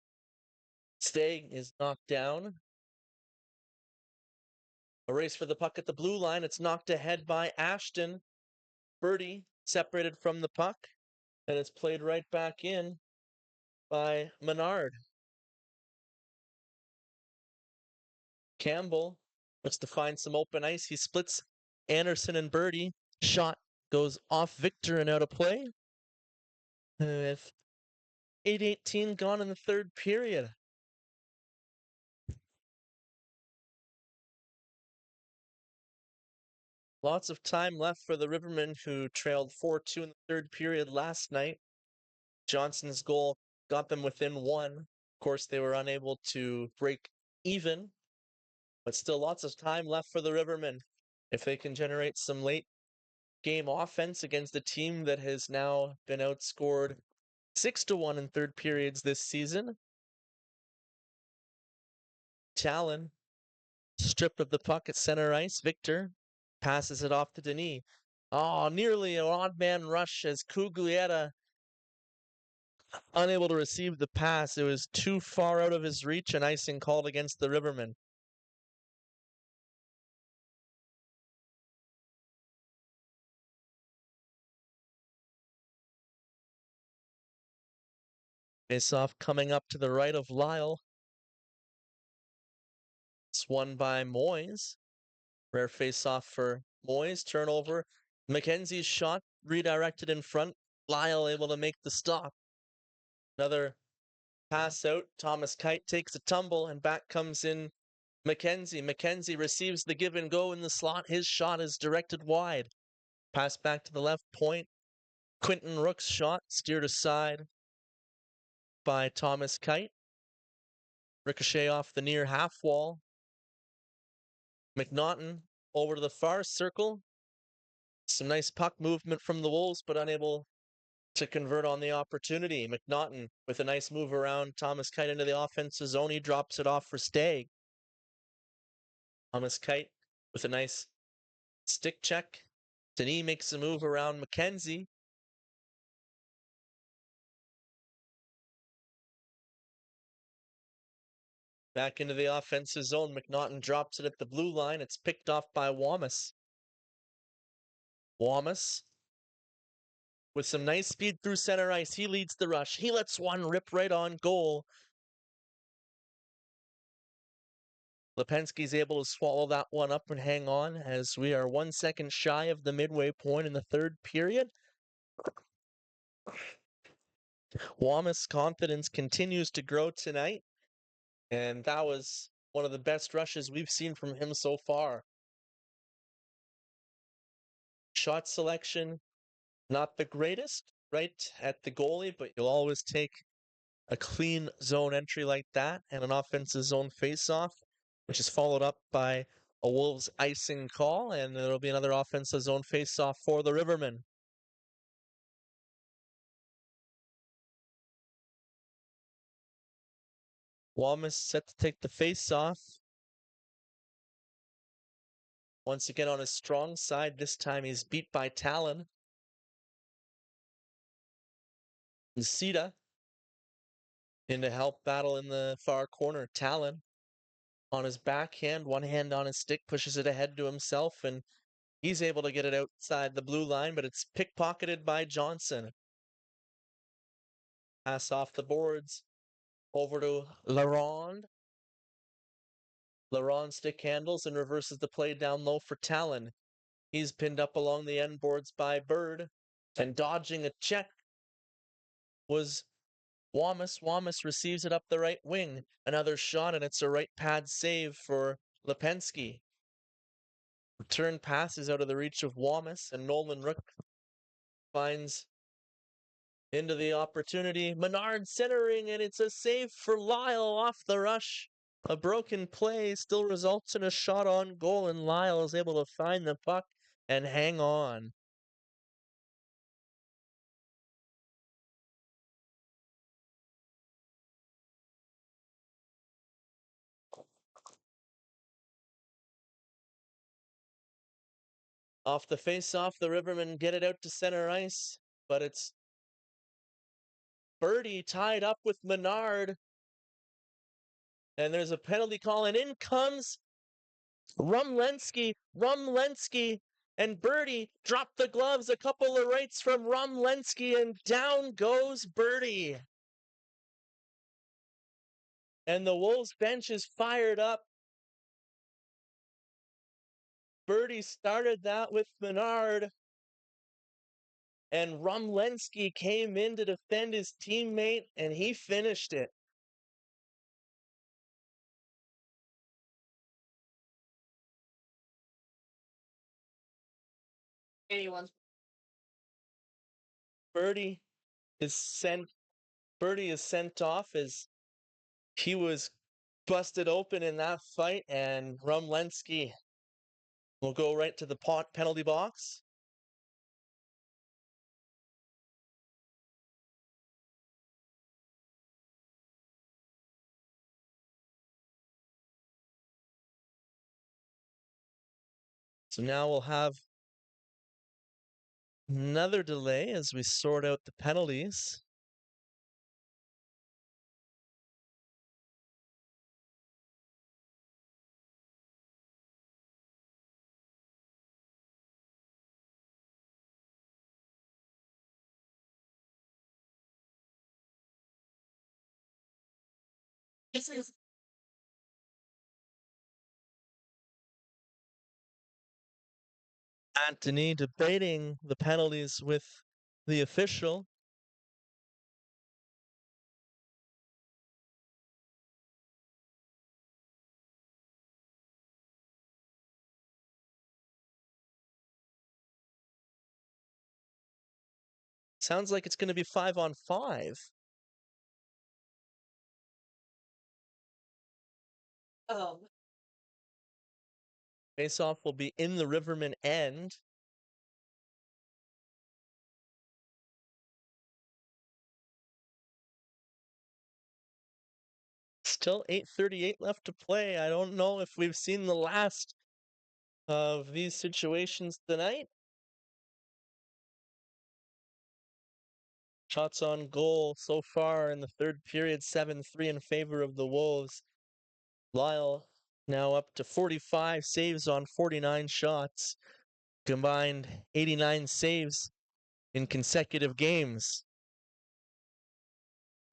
Stay is knocked down. A race for the puck at the blue line. It's knocked ahead by Ashton. Birdie separated from the puck, and it's played right back in by Menard. Campbell looks to find some open ice. He splits Anderson and Birdie. Shot goes off Victor and out of play. With 8:18 gone in the 3rd period. Lots of time left for the Rivermen, who trailed 4-2 in the 3rd period last night. Johnson's goal got them within 1. Of course, they were unable to break even, but still lots of time left for the Rivermen. If they can generate some late game offense against a team that has now been outscored 6-1 in 3rd periods this season. Talon stripped of the puck at center ice. Victor passes it off to Denis. Oh, nearly an odd man rush as Cuglietta unable to receive the pass. It was too far out of his reach, and icing called against the Rivermen. Face-off coming up to the right of Lyle. It's won by Moyes. Rare face-off for Moyes. Turnover. Mackenzie's shot redirected in front. Lyle able to make the stop. Another pass out. Thomas Kite takes a tumble and back comes in Mackenzie. Mackenzie receives the give and go in the slot. His shot is directed wide. Pass back to the left point. Quinton Rook's shot steered aside by Thomas Kite. Ricochet off the near half wall. McNaughton over to the far circle. Some nice puck movement from the Wolves, but unable to convert on the opportunity. McNaughton with a nice move around Thomas Kite into the offensive zone. He drops it off for Stagg. Thomas Kite with a nice stick check. Denis makes a move around Mackenzie. Back into the offensive zone. McNaughton drops it at the blue line. It's picked off by Wamas. Wamas with some nice speed through center ice. He leads the rush. He lets one rip right on goal. Lipinski's able to swallow that one up and hang on as we are 1 second shy of the midway point in the third period. Wamas' confidence continues to grow tonight, and that was one of the best rushes we've seen from him so far. Shot selection, not the greatest, right at the goalie, but you'll always take a clean zone entry like that and an offensive zone face-off, which is followed up by a Wolves icing call, and there'll be another offensive zone face-off for the Rivermen. Wamas set to take the face-off. Once again on his strong side, this time he's beat by Talon. Sita in to help battle in the far corner. Talon on his backhand, one hand on his stick, pushes it ahead to himself, and he's able to get it outside the blue line, but it's pickpocketed by Johnson. Pass off the boards over to Laurent. Laurent stick handles and reverses the play down low for Talon. He's pinned up along the end boards by Bird, and dodging a check was Wamas. Wamas receives it up the right wing. Another shot, and it's a right pad save for Lipinski. Return pass is out of the reach of Wamas, and Nolan Rook finds into the opportunity. Menard centering, and it's a save for Lyle off the rush. A broken play still results in a shot on goal, and Lyle is able to find the puck and hang on. Off the face-off, the Rivermen get it out to center ice, but it's Birdie tied up with Menard. And there's a penalty call, and in comes Rumlensky, and Birdie dropped the gloves, a couple of rights from Rumlensky, and down goes Birdie. And the Wolves bench is fired up. Birdie started that with Menard, and Rumlensky came in to defend his teammate, and he finished it. Anyone's. Birdie is sent off as he was busted open in that fight, and Rumlensky will go right to the penalty box. So now we'll have another delay as we sort out the penalties. This is Anthony debating the penalties with the official. Sounds like it's going to be 5-on-5. um Face-off will be in the Riverman end. Still 8:38 left to play. I don't know if we've seen the last of these situations tonight. Shots on goal so far in the third period, 7-3 in favor of the Wolves. Lyle now up to 45 saves on 49 shots. Combined 89 saves in consecutive games.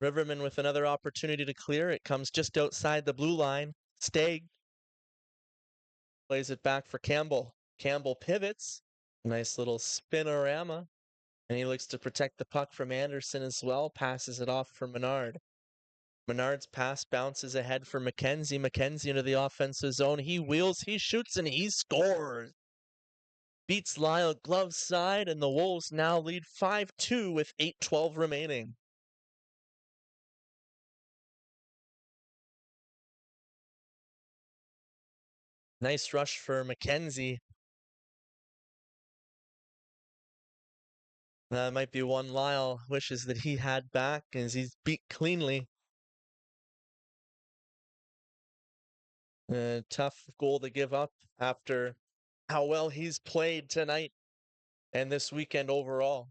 Riverman with another opportunity to clear. It comes just outside the blue line. Stagg plays it back for Campbell. Campbell pivots. Nice little spinorama. And he looks to protect the puck from Anderson as well. Passes it off for Menard. Menard's pass bounces ahead for McKenzie. McKenzie into the offensive zone. He wheels, he shoots, and he scores. Beats Lyle glove side, and the Wolves now lead 5-2 with 8:12 remaining. Nice rush for McKenzie. That might be one Lyle wishes that he had back as he's beat cleanly. A tough goal to give up after how well he's played tonight and this weekend overall.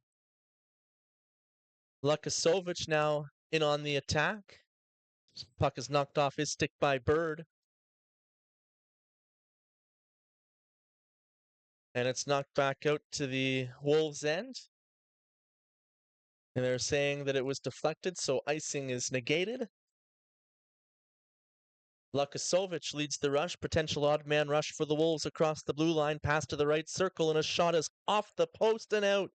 Lukasovic now in on the attack. Puck is knocked off his stick by Bird. And it's knocked back out to the Wolves' end. And they're saying that it was deflected, so icing is negated. Lukasovic leads the rush. Potential odd man rush for the Wolves across the blue line. Pass to the right circle, and a shot is off the post and out.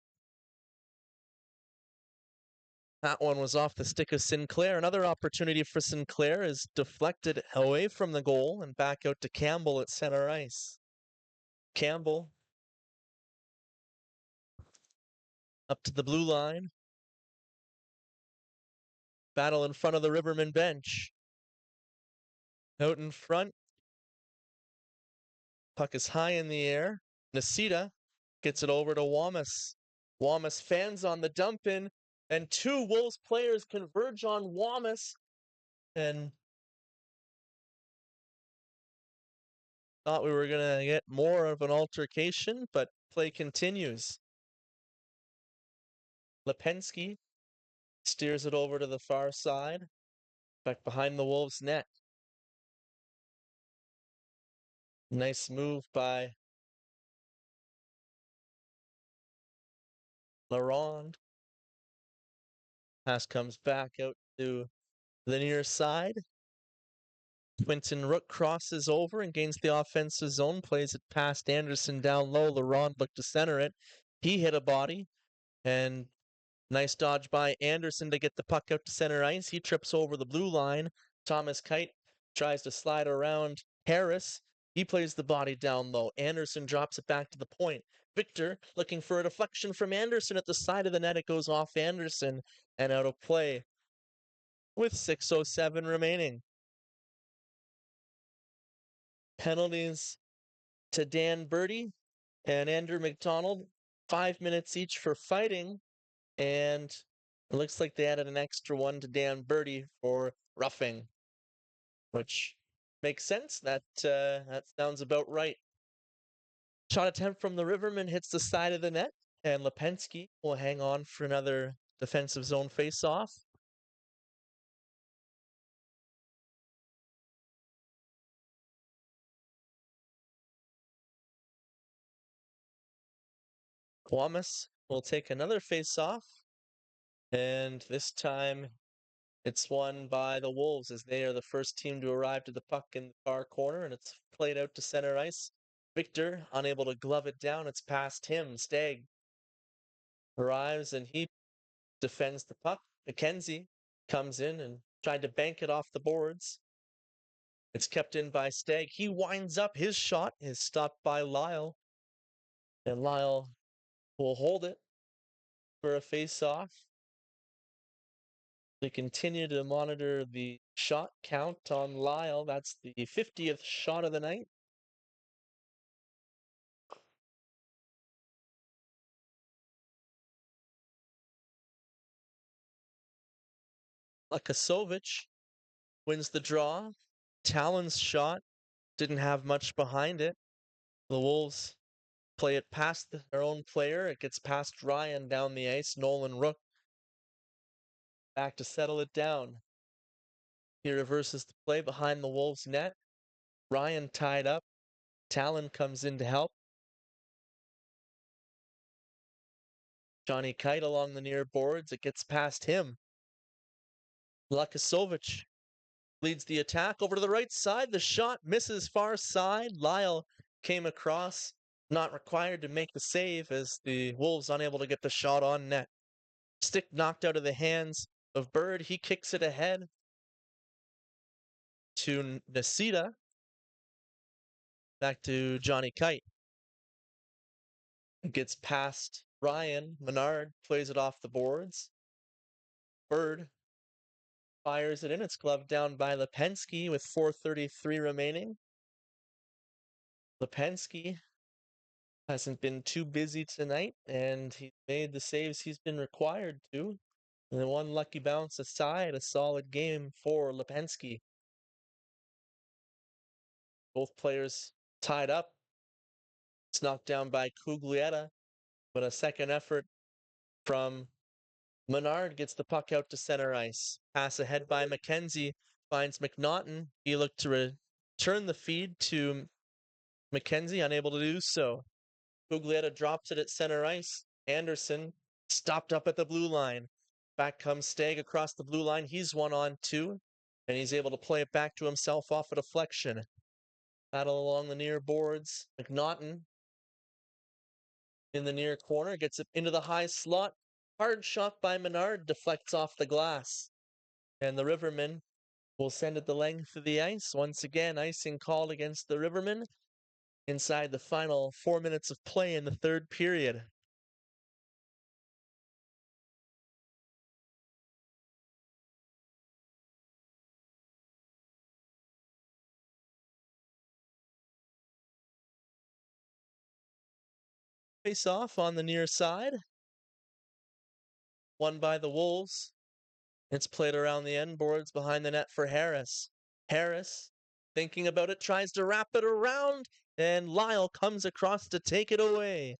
That one was off the stick of Sinclair. Another opportunity for Sinclair is deflected away from the goal and back out to Campbell at center ice. Campbell up to the blue line. Battle in front of the Riverman bench. Out in front. Puck is high in the air. Nasita gets it over to Wamas. Wamas fans on the dump in, and two Wolves players converge on Wamas. And thought we were going to get more of an altercation, but play continues. Lipinski steers it over to the far side, back behind the Wolves' net. Nice move by Laurent. Pass comes back out to the near side. Quinton Rook crosses over and gains the offensive zone, plays it past Anderson down low. Laurent looked to center it. He hit a body, and nice dodge by Anderson to get the puck out to center ice. He trips over the blue line. Thomas Kite tries to slide around Harris. He plays the body down low. Anderson drops it back to the point. Victor looking for a deflection from Anderson at the side of the net. It goes off Anderson and out of play with 6:07 remaining. Penalties to Dan Birdie and Andrew McDonald. 5 minutes each for fighting. And it looks like they added an extra one to Dan Birdie for roughing, which makes sense. That sounds about right. Shot attempt from the Riverman hits the side of the net, and Lipinski will hang on for another defensive zone face-off. Wamas will take another face-off, and this time It's won by the Wolves as they are the first team to arrive to the puck in the far corner, and it's played out to center ice. Victor, unable to glove it down, it's past him. Stagg arrives and he defends the puck. McKenzie comes in and tried to bank it off the boards. It's kept in by Stagg. He winds up. His shot is stopped by Lyle. And Lyle will hold it for a face-off. They continue to monitor the shot count on Lyle. That's the 50th shot of the night. Lakasovic wins the draw. Talon's shot didn't have much behind it. The Wolves play it past their own player. It gets past Ryan down the ice. Nolan Rook back to settle it down. He reverses the play behind the Wolves' net. Ryan tied up. Talon comes in to help. Johnny Kite along the near boards. It gets past him. Lakasovic leads the attack over to the right side. The shot misses far side. Lyle came across, not required to make the save as the Wolves unable to get the shot on net. Stick knocked out of the hands of Bird. He kicks it ahead to Nasita. Back to Johnny Kite. It gets past Ryan. Menard plays it off the boards. Bird fires it in. It's gloved down by Lipinski with 4:33 remaining. Lipinski hasn't been too busy tonight, and he's made the saves he's been required to. And one lucky bounce aside, a solid game for Lipinski. Both players tied up. It's knocked down by Cuglietta, but a second effort from Menard gets the puck out to center ice. Pass ahead by McKenzie, finds McNaughton. He looked to return the feed to McKenzie, unable to do so. Cuglietta drops it at center ice. Anderson stopped up at the blue line. Back comes Stagg across the blue line. He's 1-on-2, and he's able to play it back to himself off a deflection. Battle along the near boards. McNaughton in the near corner gets it into the high slot. Hard shot by Menard deflects off the glass. And the Rivermen will send it the length of the ice. Once again, icing called against the Rivermen inside the final 4 minutes of play in the third period. Face off on the near side. Won by the Wolves. It's played around the end boards behind the net for Harris. Harris, thinking about it, tries to wrap it around, and Lyle comes across to take it away.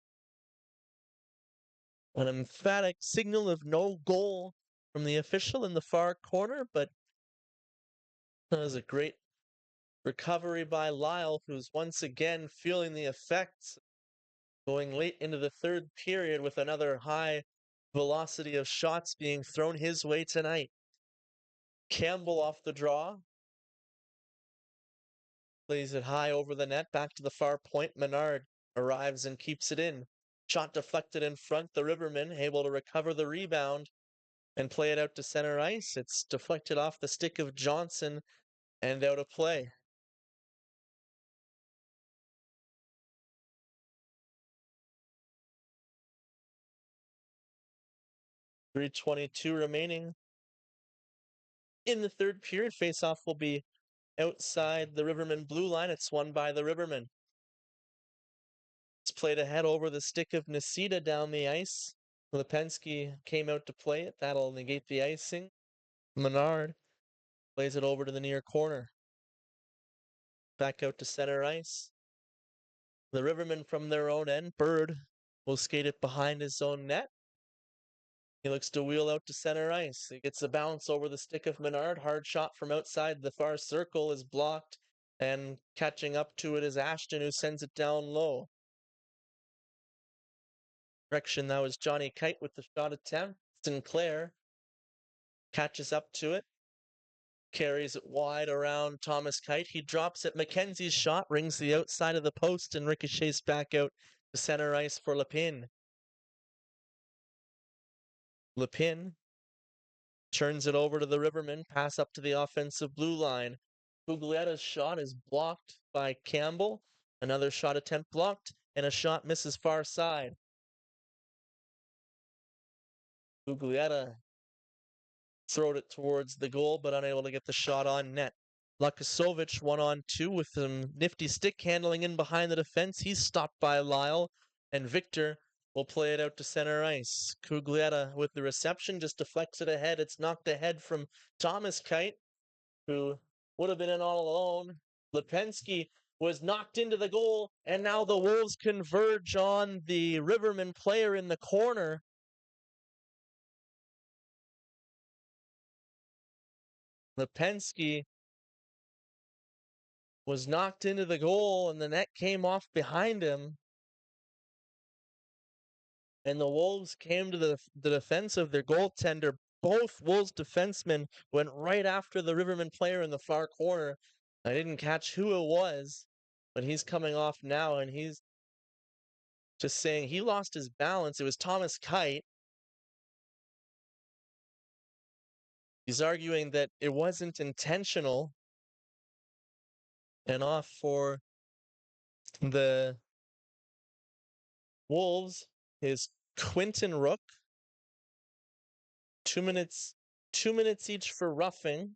An emphatic signal of no goal from the official in the far corner, but that was a great recovery by Lyle, who's once again feeling the effects going late into the third period with another high velocity of shots being thrown his way tonight. Campbell off the draw. Plays it high over the net, back to the far point. Menard arrives and keeps it in. Shot deflected in front. The Rivermen able to recover the rebound and play it out to center ice. It's deflected off the stick of Johnson and out of play. .322 remaining. In the third period, faceoff will be outside the Rivermen blue line. It's won by the Rivermen. It's played ahead over the stick of Nasita down the ice. Lipinski came out to play it. That'll negate the icing. Menard plays it over to the near corner. Back out to center ice. The Rivermen from their own end. Bird will skate it behind his own net. He looks to wheel out to center ice. He gets a bounce over the stick of Menard. Hard shot from outside the far circle is blocked. And catching up to it is Ashton, who sends it down low. Direction that was Johnny Kite with the shot attempt. Sinclair catches up to it. Carries it wide around Thomas Kite. He drops it. Mackenzie's shot rings the outside of the post and ricochets back out to center ice for Lepin. Lepin turns it over to the Rivermen. Pass up to the offensive blue line. Guglietta's shot is blocked by Campbell. Another shot attempt blocked, and a shot misses far side. Guglietta throwed it towards the goal, but unable to get the shot on net. Lukasovich 1-on-2 with some nifty stick handling in behind the defense. He's stopped by Lyle, and Victor will play it out to center ice. Guglietta with the reception just deflects it ahead. It's knocked ahead from Thomas Kite, who would have been in all alone. Lipinski was knocked into the goal, and now the Wolves converge on the Riverman player in the corner. Lipinski was knocked into the goal, and the net came off behind him. And the Wolves came to the defense of their goaltender. Both Wolves defensemen went right after the Riverman player in the far corner. I didn't catch who it was, but he's coming off now, and he's just saying he lost his balance. It was Thomas Kite. He's arguing that it wasn't intentional. And off for the Wolves is Quinton Rook. 2 minutes each for roughing.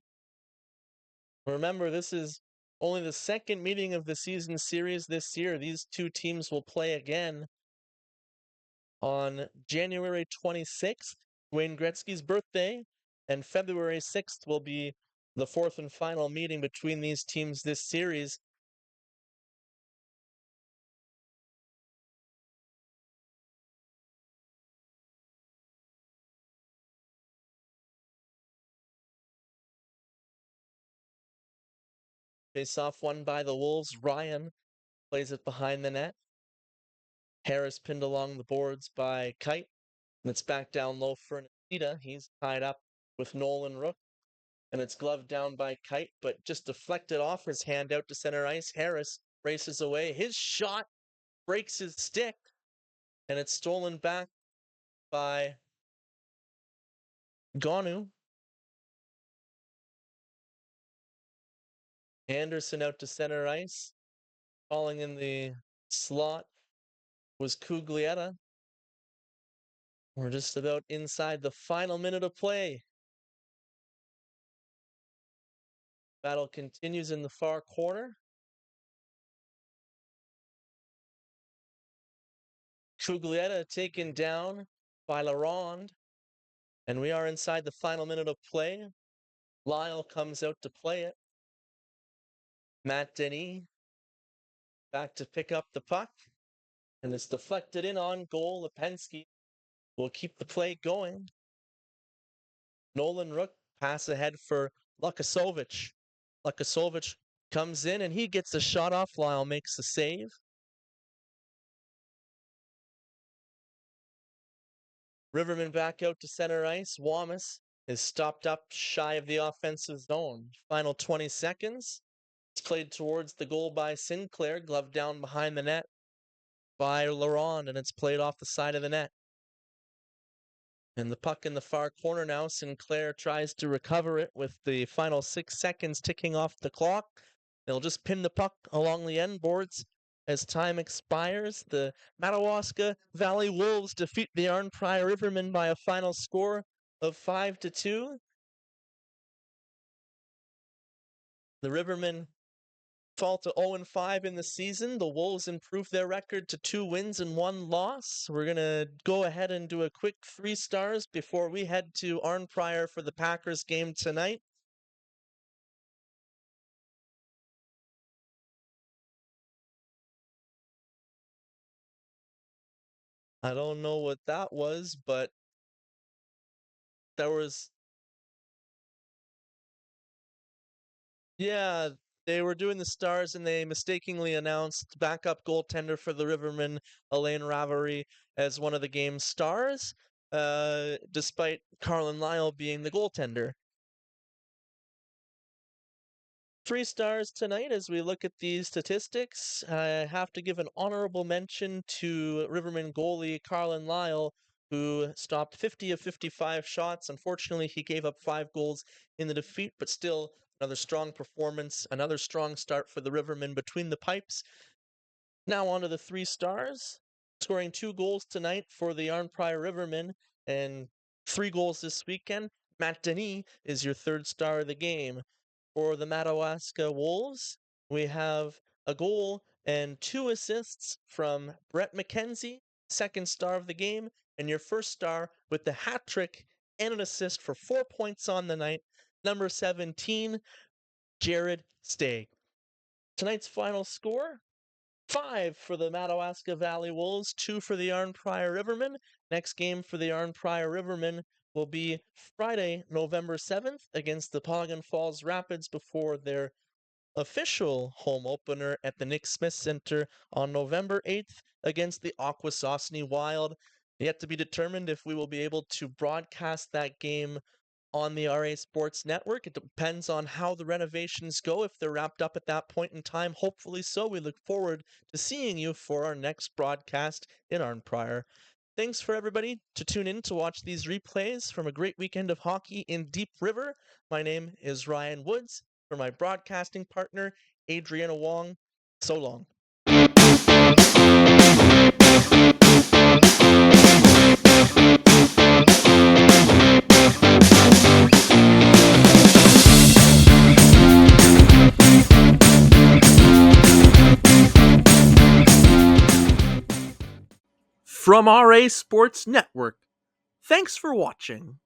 Remember, this is only the second meeting of the season series this year. These two teams will play again on January 26th, Wayne Gretzky's birthday, and February 6th will be the fourth and final meeting between these teams this series. Face off won by the Wolves. Ryan plays it behind the net. Harris pinned along the boards by Kite. And it's back down low for Nikita. He's tied up with Nolan Rook. And it's gloved down by Kite, but just deflected off his hand out to center ice. Harris races away. His shot breaks his stick, and it's stolen back by Gonu. Anderson out to center ice. Falling in the slot was Guglietta. We're just about inside the final minute of play. Battle continues in the far corner. Guglietta taken down by Laurent. And we are inside the final minute of play. Lyle comes out to play it. Matt Denis back to pick up the puck. And it's deflected in on goal. Lipinski will keep the play going. Nolan Rook pass ahead for Lukasovich. Lukasovich comes in and he gets the shot off. Lyle makes the save. Riverman back out to center ice. Wamas is stopped up shy of the offensive zone. Final 20 seconds. It's played towards the goal by Sinclair, gloved down behind the net by Laurent, and it's played off the side of the net. And the puck in the far corner now. Sinclair tries to recover it with the final 6 seconds ticking off the clock. They'll just pin the puck along the end boards as time expires. The Madawaska Valley Wolves defeat the Arnprior Rivermen by a final score of 5-2. The Rivermen fall to 0-5 in the season. The Wolves improve their record to 2 wins and 1 loss. We're going to go ahead and do a quick 3 stars before we head to Arnprior for the Packers game tonight. I don't know what that was, but there was... Yeah, they were doing the stars and they mistakenly announced backup goaltender for the Rivermen, Alain Ravery, as one of the game's stars, despite Carlin Lyle being the goaltender. 3 stars tonight as we look at these statistics. I have to give an honorable mention to Riverman goalie Carlin Lyle, who stopped 50 of 55 shots. Unfortunately, he gave up 5 goals in the defeat, but still another strong performance, another strong start for the Rivermen between the pipes. Now on to the 3 stars, scoring 2 goals tonight for the Arnprior Rivermen and 3 goals this weekend. Matt Denis is your 3rd star of the game. For the Madawaska Wolves, we have a goal and 2 assists from Brett McKenzie, 2nd star of the game, and your 1st star with the hat trick and an assist for 4 points on the night, number 17, Jared Stay. Tonight's final score, 5 for the Madawaska Valley Wolves, 2 for the Arnprior Rivermen. Next game for the Arnprior Rivermen will be Friday, November 7th against the Pelican Falls Rapids before their official home opener at the Nick Smith Center on November 8th against the Akwesasne Wild. Yet to be determined if we will be able to broadcast that game on the RA Sports Network. It depends on how the renovations go. If they're wrapped up at that point in time, hopefully so. We look forward to seeing you for our next broadcast in Arnprior. Thanks for everybody to tune in to watch these replays from a great weekend of hockey in Deep River. My name is Ryan Woods. For my broadcasting partner, Adriana Wong. So long. From RA Sports Network, thanks for watching.